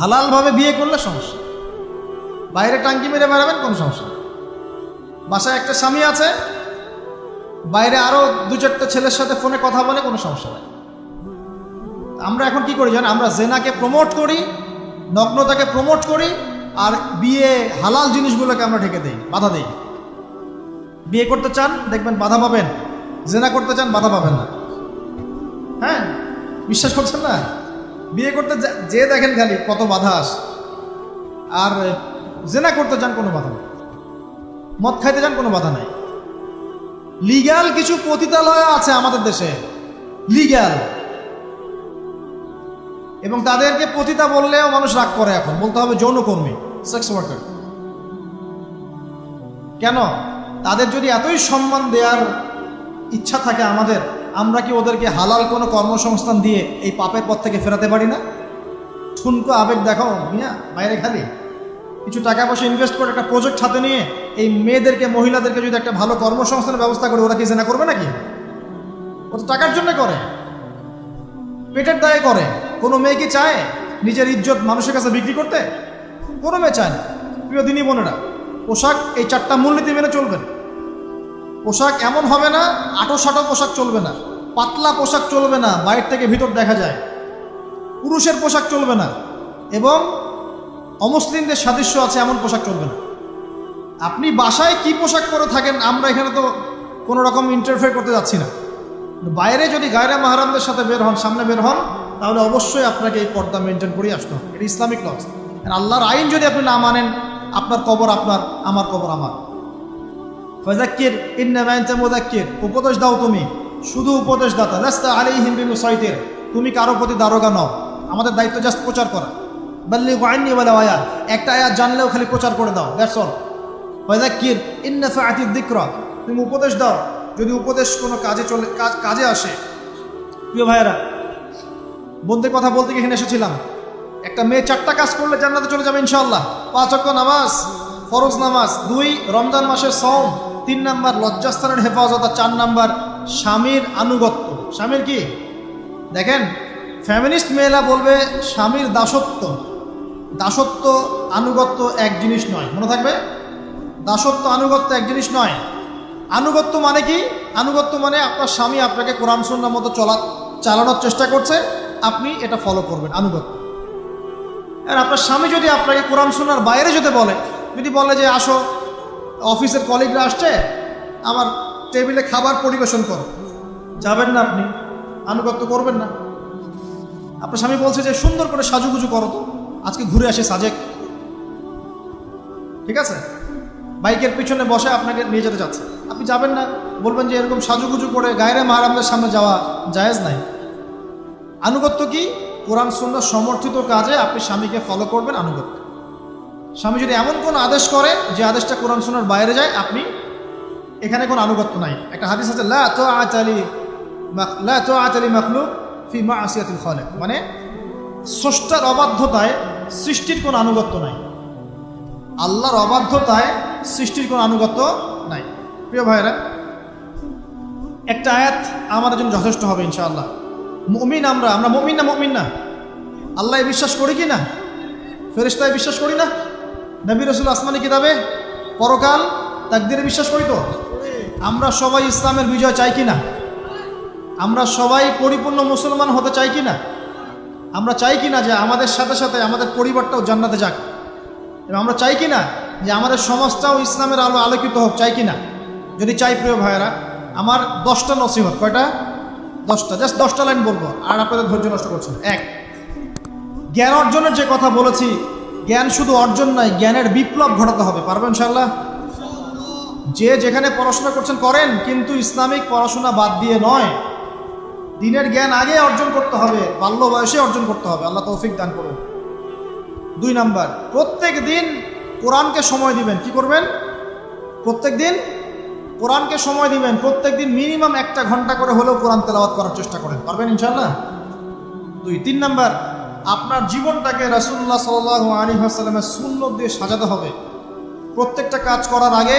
হালালভাবে বিয়ে করলে সমস্যা, বাইরে টাঙ্কি মেরে বেড়াবেন, কোনো সমস্যা নেই। বাসায় একটা স্বামী আছে, বাইরে আরো 2-4টা ছেলের সাথে ফোনে কথা বলে, কোনো সমস্যা নেই। আমরা এখন কি করি জানেন? আমরা জেনাকে প্রমোট করি, নগ্নতাকে প্রমোট করি, আর বিয়ে হালাল জিনিসগুলোকে আমরা ঢেকে দেই, বাধা দেই। বিয়ে করতে চান, দেখবেন বাধা পাবেন। জেনা করতে চান, বাধা পাবেন না। হ্যাঁ, বিশ্বাস করছেন না? বিয়ে করতে যে দেখেন খালি কত বাধা আসে, আর জেনা করতে চান, কোনো বাধা নেই। মদ খাইতে চান, কোনো বাধা নাই। লিগ্যাল কিছু পতিতালয় আছে আমাদের দেশে, লিগ্যাল, এবং তাদেরকে পতিতা বললেও মানুষ রাগ করে। এখন বলতে হবে যৌনকর্মী, সেক্স ওয়ার্কার। কেন? তাদের যদি এতই সম্মান দেওয়ার ইচ্ছা থাকে আমাদের, আমরা কি ওদেরকে হালাল কোনো কর্মসংস্থান দিয়ে এই পাপের পথ থেকে ফেরাতে পারি না? ঠুনকো আবেগ দেখাও মিয়া, বাইরে খালি কিছু টাকা পয়সা ইনভেস্ট করে একটা প্রজেক্ট হাতে নিয়ে এই মেয়েদেরকে, মহিলাদেরকে যদি একটা ভালো কর্মসংস্থানের ব্যবস্থা করে, ওরা কি জেনা করবে নাকি? ও তো টাকার জন্য করে। পেটের দায়ে করে। কোনো মেয়ে কি চায় নিজের ইজ্জত মানুষের কাছে বিক্রি করতে? কোনো মেয়ে চায় না। প্রিয় দিনী বোনেরা, পোশাক এই 4টা মূলনীতি মেনে চলবেন। পোশাক এমন হবে না, আটো-সাটো পোশাক চলবে না, পাতলা পোশাক চলবে না, বাইরে থেকে ভিতর দেখা যায়, পুরুষের পোশাক চলবে না, এবং অমুসলিমদের সাদৃশ্য আছে এমন পোশাক চলবে না। আপনি বাসায় কি পোশাক পরে থাকেন আমরা এখানে তো কোনো রকম ইন্টারফেয়ার করতে যাচ্ছি না। বাইরে যদি গায়রে মাহরামদের সাথে বের হন, সামনে বের হন, তাহলে অবশ্যই আপনাকে এই পর্দা মেনটেন করেই আসতে হবে। এটা ইসলামিক লস। আল্লাহর আইন যদি আপনি না মানেন, আপনার কবর আপনার, আমার কবর আমার। ফাযাক্কির ইন্নামা আনতা মুযাক্কির, উপদেশ দাও তুমি, শুধু উপদেশ দাতা। লাস্তা আলাইহিম বিমুসাইতির, তুমি কারো প্রতি দারোগা নও, আমাদের দায়িত্ব জাস্ট প্রচার করা। বাল্লিগু আন্নী ওয়ালাউ আয়া, একটা আয়াত জানলেও খালি প্রচার করে দাও, দ্যাটস অল। ফাযাক্কির ইন নাফাআতিদ যিকরা, তুমি উপদেশ দাও যদি উপদেশ কোনো কাজে আসে। প্রিয় ভাইয়েরা, বলতে কথা বলতে এখানে এসেছিলাম, একটা মেয়ে 4টা কাজ করলে জান্নাতে চলে যাবে ইনশাআল্লাহ। 5 ওয়াক্ত নামাজ, ফরজ নামাজ, 2 রমজান মাসের সওম, 3 নাম্বার লজ্জাস্থানের হেফাজত, 4 নাম্বার স্বামীর আনুগত্য। স্বামীর কি দেখেন, ফ্যামিনিস্ট মেয়েরা বলবে স্বামীর দাসত্ব। দাসত্ব আনুগত্য এক জিনিস নয়, মনে থাকবে। দাসত্ব আনুগত্য এক জিনিস নয়। আনুগত্য মানে কি? আনুগত্য মানে আপনার স্বামী আপনাকে কোরআন সুন্নাহর মতো চালানোর চেষ্টা করছে, আপনি এটা ফলো করবেন, আনুগত্য। আর আপনার স্বামী যদি আপনাকে কোরআন সুন্নাহর বাইরে যেতে বলে, যদি বলে যে আসো অফিসের কলিগরা আসছে, আমার টেবিলে খাবার পরিবেশন করো, যাবেন না আপনি, আনুগত্য করবেন না। আপনার স্বামী বলছে যে সুন্দর করে সাজুগুজু করো তো, আজকে ঘুরে আসে সাজেক, ঠিক আছে, বাইকের পিছনে বসে আপনাকে নিয়ে যেতে যাচ্ছে, আপনি যাবেন না, বলবেন যে এরকম সাজুগুজু করে গায়রে মাহরামদের সামনে যাওয়া জায়েজ নাই। আনুগত্য কি? কোরআন সুন্নাহ সমর্থিত কাজে আপনি স্বামীকে ফলো করবেন, আনুগত্য। স্বামী যদি এমন কোন আদেশ করে যে আদেশটা কোরআন সুন্নাহর বাইরে যায়, আপনি এখানে কোনো আনুগত্য নাই। একটা হাদিস আছে, লা তাআতা লি মাখলুক ফি মা'সিয়াতিল খালিক, মানে স্রষ্টার অবাধ্যতায় সৃষ্টির কোনো আনুগত্য নাই। আল্লাহর অবাধ্যতায় সৃষ্টির কোনো আনুগত্য নাই। প্রিয় ভাইরা, একটা আয়াত আমাদের জন্য যথেষ্ট হবে ইনশাআল্লাহ। মুমিন আমরা মুমিন না? মুমিন না? আল্লাহ বিশ্বাস করি কি না? ফেরেশতায় বিশ্বাস করি না? নবী রাসূল আসমানি কিতাবে, পরকাল, তাকদীরে বিশ্বাস করি তো? আমরা সবাই ইসলামের বিজয় চাই কি না? আমরা সবাই পরিপূর্ণ মুসলমান হতে চাই কি না? আমরা চাই কি না যে আমাদের সাথে সাথে আমাদের পরিবারটাও জান্নাতে যাক? এবং আমরা চাই কি না যে আমাদের সমাজটাও ইসলামের আলো আলোকিত হোক? চাই কি না? যদি চাই, প্রিয় ভাইয়েরা, আমার 10টা নসিহত। কয়টা? 10টা। জাস্ট 10টা লাইন বলবো, আর আপনাদের ধৈর্য নষ্ট করছেন। 1, জ্ঞান অর্জনের যে কথা বলেছি, জ্ঞান শুধু অর্জন নয়, জ্ঞানের বিপ্লব ঘটাতে হবে। পারবেন ইনশাআল্লাহ? যে যেখানে পড়াশোনা করছেন করেন, কিন্তু ইসলামিক পড়াশোনা বাদ দিয়ে নয়। দিনের জ্ঞান আগে অর্জন করতে হবে, বাল্য বয়সে অর্জন করতে হবে। আল্লাহ তৌফিক দান করুন। 2 নাম্বার, প্রত্যেক দিন কোরআনকে সময় দিবেন। কি করবেন? প্রত্যেক দিন কোরআনকে সময় দিবেন। প্রত্যেক দিন মিনিমাম 1 ঘন্টা করে হলেও কোরআন তেলাওয়াত করার চেষ্টা করেন। পারবেন ইনশাআল্লাহ? 2। 3 নাম্বার, আপনার জীবনটাকে রাসূলুল্লাহ সাল্লাল্লাহু আলাইহি ওয়াসাল্লামের সুন্নাত দিয়ে সাজাতে হবে। প্রত্যেকটা কাজ করার আগে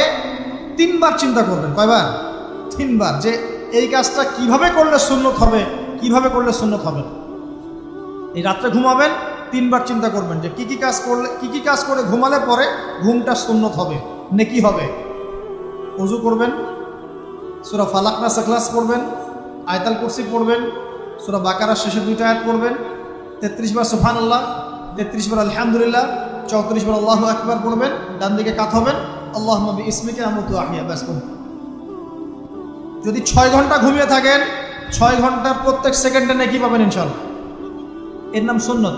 3 বার চিন্তা করবেন। কয়বার? 3 বার, যে এই কাজটা কিভাবে করলে সুন্নত হবে, কিভাবে করলে সুন্নত হবে। এই রাত্রে ঘুমাবেন, 3 বার চিন্তা করবেন যে কি কি কাজ করে ঘুমালে পরে ঘুমটা সুন্নত হবে, নেকি হবে। ওযু করবেন, সূরা ফালাক নাস ইখলাস পড়বেন, আয়াতুল কুরসি পড়বেন, সূরা বাকারার শেষের 2টা আয়াত পড়বেন, 33 বার সুবহানাল্লাহ, 33 বার আলহামদুলিল্লাহ, 34 বার আল্লাহু আকবার পড়বেন। ডান দিকে কাত হবেন, আল্লাহুম্মা বিইসমিকা আমুতু আহইয়া। ব্যাস। যদি 6 ঘন্টা ঘুমিয়ে থাকেন, 6 ঘন্টার প্রত্যেক সেকেন্ডে নেকি পাবেন ইনশাআল্লাহ। এর নাম সুন্নত।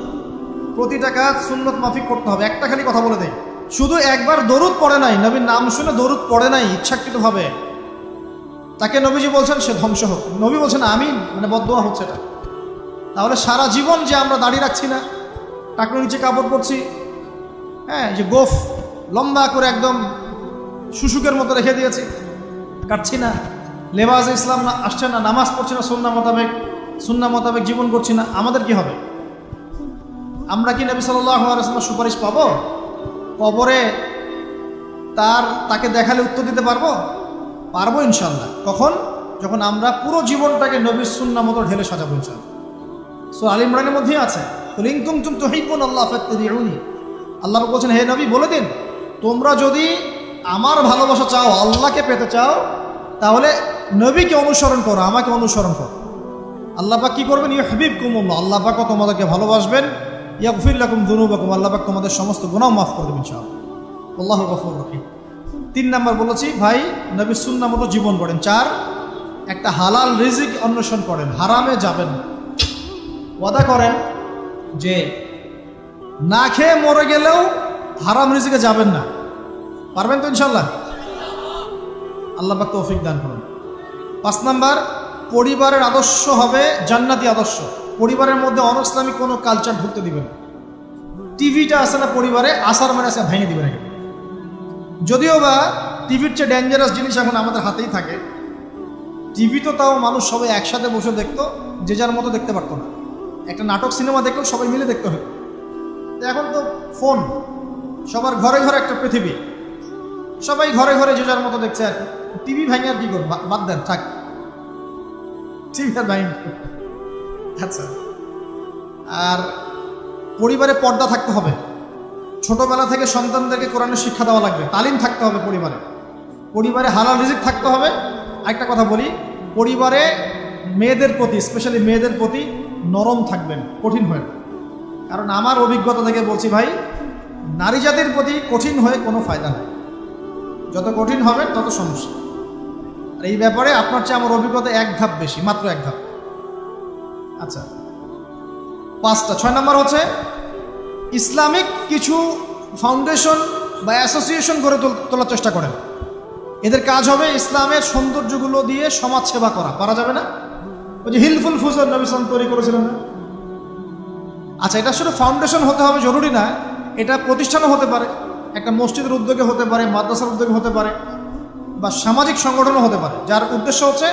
প্রতিটা কাজ সুন্নত মাফিক করতে হবে। একটা খালি কথা বলে দেয়, শুধু একবার দরুদ পড়ে নাই, নবীর নাম শুনে দরুদ পড়ে নাই ইচ্ছাকৃতভাবে, তাকে নবীজি বলছেন সে ধ্বংস হোক। নবী বলছেন আমিন, মানে বদদোয়া হচ্ছে এটা। তাহলে সারা জীবন যে আমরা দাড়ি রাখছি না, টাকনুর নিচে কাপড় পরছি, হ্যাঁ, যে গোফ লম্বা করে একদম শুশুকের মতো রেখে দিয়েছি, কাটছি না, লেবাস ইসলাম আসছে না, নামাজ পড়ছি না, সুন্নাহ মোতাবেক জীবন করছি না, আমাদের কি হবে? আমরা কি নবী সাল্লাল্লাহু আলাইহি ওয়াসাল্লামের সুপারিশ পাবো? কবরে তাকে দেখালে উত্তর দিতে পারবো? পারবো ইনশাআল্লাহ। কখন? যখন আমরা পুরো জীবনটাকে নবীর সুন্নাহ মতো ঢেলে সাজাবো ইনশাআল্লাহ। সূরা আল ইমরানের মধ্যেই আছে, কুল ইন কুনতুম তুহিব্বুনাল্লাহ ফাত্তাবিউনি। আল্লাহ বলছেন, হে নবী বলে দিন, তোমরা যদি আমার ভালোবাসা চাও, আল্লাহকে পেতে চাও, তাহলে নবীকে অনুসরণ করো, আমাকে অনুসরণ করো। আল্লাহ পাক কি করবেন? ইউহিব্বুকুমুল্লাহ, আল্লাহ পাক তোমাদেরকে ভালোবাসবেন। ইয়াগফির লাকুম যুনুবাকুম, আল্লাহ পাক তোমাদের সমস্ত গুনাহ মাফ করে দেবেন ইনশাআল্লাহ। আল্লাহু গফুরুর রহিম। 3 নাম্বার বলেছি ভাই, নবীর সুন্নাহ মতো জীবন গড়েন। 4, একটা হালাল রিজিক অন্বেষণ করেন, হারামে যাবেন না। ওয়াদা করেন যে না খেয়ে মরে গেলেও হারাম রিজিকে যাবেন না। পারবেন তো ইনশাআল্লাহ? আল্লাহ পাক তৌফিক দান করুন। 5 নাম্বার, পরিবারের আদর্শ হবে জান্নাতি আদর্শ। পরিবারের মধ্যে অনইসলামিক কোনো কালচার ঢুকতে দিবেন। টিভিটা আছে না পরিবারে, আসার মানে আছে ভেঙে দিবেন। যদিও বা টিভির চেয়ে ডেঞ্জারাস জিনিস এখন আমাদের হাতেই থাকে। টিভি তো তাও মানুষ সবাই একসাথে বসে দেখতো, যে যার মতো দেখতে পারতো না। একটা নাটক সিনেমা দেখলেও সবাই মিলে দেখতে হতো। এখন তো ফোন, সবার ঘরে ঘরে একটা পৃথিবী, সবাই ঘরে ঘরে যে যার মতো দেখছে। আর টিভি ভেঙে আর কি করবো, বাদ দেন, থাক, টিভি আর ভেঙে। আচ্ছা, আর পরিবারে পর্দা থাকতে হবে। ছোটবেলা থেকে সন্তানদেরকে কোরআনের শিক্ষা দেওয়া লাগবে, তালিম থাকতে হবে পরিবারে। পরিবারে হালাল রিজিক থাকতে হবে। একটা কথা বলি, পরিবারে মেয়েদের প্রতি, স্পেশালি মেয়েদের প্রতি নরম থাকবেন, কঠিন হয়ে না। কারণ আমার অভিজ্ঞতা থেকে বলছি ভাই, নারী জাতির প্রতি কঠিন হয়ে কোনো ফায়দা নেই। যত কঠিন হবেন তত সমস্যা। আর এই ব্যাপারে আপনার চেয়ে আমার অভিজ্ঞতা 1 ধাপ বেশি, মাত্র 1 ধাপ। আচ্ছা, 5টা। 6 নাম্বার হচ্ছে ইসলামিক কিছু ফাউন্ডেশন বা অ্যাসোসিয়েশন গড়ে তোলার চেষ্টা করেন। এদের কাজ হবে ইসলামের সৌন্দর্যগুলো দিয়ে সমাজ সেবা করা। পারা যাবে না? ওই যে হিলফুল ফুজর নবী সাল্লাল্লাহু তৈরি করেছিলেন না? আচ্ছা, এটা শুধু ফাউন্ডেশন হতে হবে জরুরি না, এটা প্রতিষ্ঠানও হতে পারে, একটা মসজিদের উদ্যোগে হতে পারে, মাদ্রাসার উদ্যোগে হতে পারে, বা সামাজিক সংগঠনও হতে পারে, যার উদ্দেশ্য হচ্ছে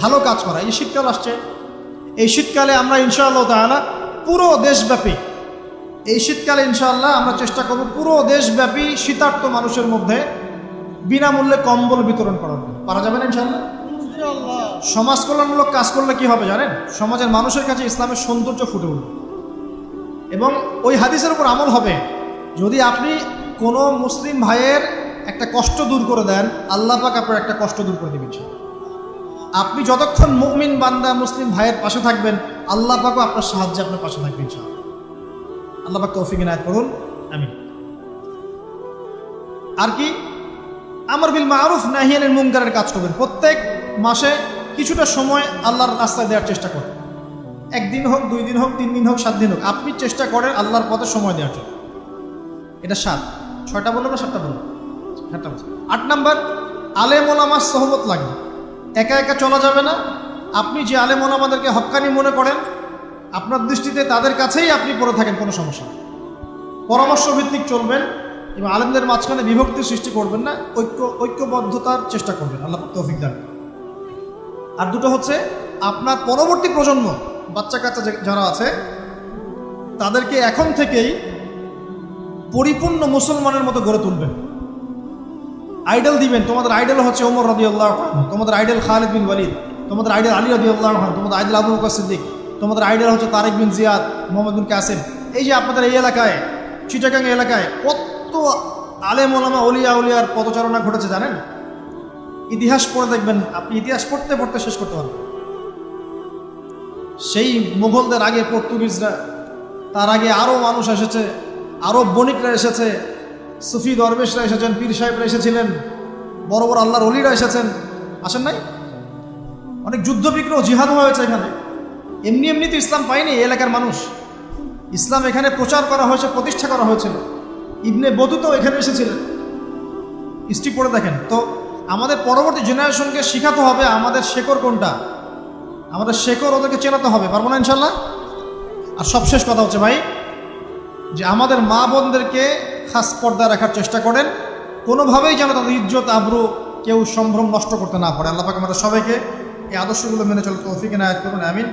ভালো কাজ করা। এই শীতকাল আসছে, এই শীতকালে আমরা ইনশাআল্লাহ তাআলা পুরো দেশব্যাপী, এই শীতকালে ইনশাআল্লাহ আমরা চেষ্টা করব পুরো দেশব্যাপী শীতার্ত মানুষের মধ্যে বিনামূল্যে কম্বল বিতরণ করার। পারা যাবে না ইনশাআল্লাহ? সমাজ কল্যাণমূলক কাজ করলে কি হবে জানেন? সমাজের মানুষের কাছে ইসলামের সৌন্দর্য ফুটে উঠবে এবং ওই হাদিসের উপর আমল হবে। যদি আপনি কোনো মুসলিম ভাইয়ের একটা কষ্ট দূর করে দেন, আল্লাহ পাক আপনার একটা কষ্ট দূর করে দেবেন। আপনি যতক্ষণ মুমিন বান্দা মুসলিম ভাইয়ের পাশে থাকবেন, আল্লাহ পাকও আপনার সাহায্যে আপনার পাশে থাকবেন ইনশাআল্লাহ। আল্লাহ পাক তৌফিক ইনায়াত করুন, আমিন। আর কি? আমর বিল মারুফ নাহি আনিল মুনকারের কাজ করবেন। প্রত্যেক মাসে কিছুটা সময় আল্লাহর রাস্তায় দেওয়ার চেষ্টা করবেন। 1 দিন হোক, 2 দিন হোক, 3 দিন হোক, 7 দিন হোক, আপনি চেষ্টা করেন আল্লাহর পথে সময় দেওয়ার জন্য। এটা 7। 6টা বললো না 7টা বললো? 7টা বলছে। 8 নাম্বার, আলেম ওলামার সোহবত লাগবে। একা একা চলা যাবে না। আপনি যে আলেম ওলামাদেরকে হক্কানি মনে করেন, আপনার দৃষ্টিতে তাদের কাছেই আপনি পড়ে থাকেন, কোনো সমস্যা নেই। পরামর্শ ভিত্তিক চলবেন এবং আলেমদের মাঝখানে বিভক্তি সৃষ্টি করবেন না, ঐক্যবদ্ধতার চেষ্টা করবেন। আল্লাহ তৌফিক দান। আর 2টো হচ্ছে আপনার পরবর্তী প্রজন্ম, বাচ্চা কাচ্চা যারা আছে, তাদেরকে এখন থেকেই পরিপূর্ণ মুসলমানের মতো গড়ে তুলবেন। আইডল দিবেন। তোমাদের আইডল হচ্ছে ওমর রাদিয়াল্লাহু আনহু, তোমাদের আইডল খালিদ বিন ওয়ালিদ, তোমাদের আইডল আলী রাদিয়াল্লাহু আনহু, তোমাদের আইডল আবু বকর সিদ্দিক, তোমাদের আইডল হচ্ছে তারেক বিন জিয়াদ, মোহাম্মদ বিন কাসিম। এই যে আপনাদের এই এলাকায়, চিটাগাং এলাকায় কত আলেম ওলামা ওলিয়া উলিয়ার পদচারণা ঘটেছে জানেন? ইতিহাস পড়ে দেখবেন, আপনি ইতিহাস পড়তে পড়তে শেষ করতে পারবেন। সেই মুঘলদের আগে পর্তুগিজরা, তার আগে আরও মানুষ এসেছে, আরব বণিকরা এসেছে, সুফি দরবেশরা এসেছেন, পীর সাহেবরা এসেছিলেন, বড় বড় আল্লাহর ওলিরা এসেছেন, আসেন নাই? অনেক যুদ্ধ বিগ্রহ জিহাদ হয়েছে এখানে। এমনি এমনি তো ইসলাম পায়নি এই এলাকার মানুষ। ইসলাম এখানে প্রচার করা হয়েছে, প্রতিষ্ঠা করা হয়েছিল। ইবনে বতুতাও এখানে এসেছিলেন। হিস্ট্রি পড়ে দেখেন। তো আমাদের পরবর্তী জেনারেশনকে শেখাতে হবে আমাদের শেকড় কোনটা, আমাদের শেকড় ওদেরকে চেনাতে হবে। পারবো না ইনশাল্লাহ? আর সবশেষ কথা হচ্ছে ভাই, যে আমাদের মা বোনদেরকে খাস পর্দায় রাখার চেষ্টা করেন, কোনোভাবেই যেন তাদের ইজ্জত আবরু কেউ সম্ভ্রম নষ্ট করতে না পারে। আল্লাহ পাক আমাদের সবাইকে এই আদর্শগুলো মেনে চলতে তৌফিক ইনায়াত করুন, আমিন।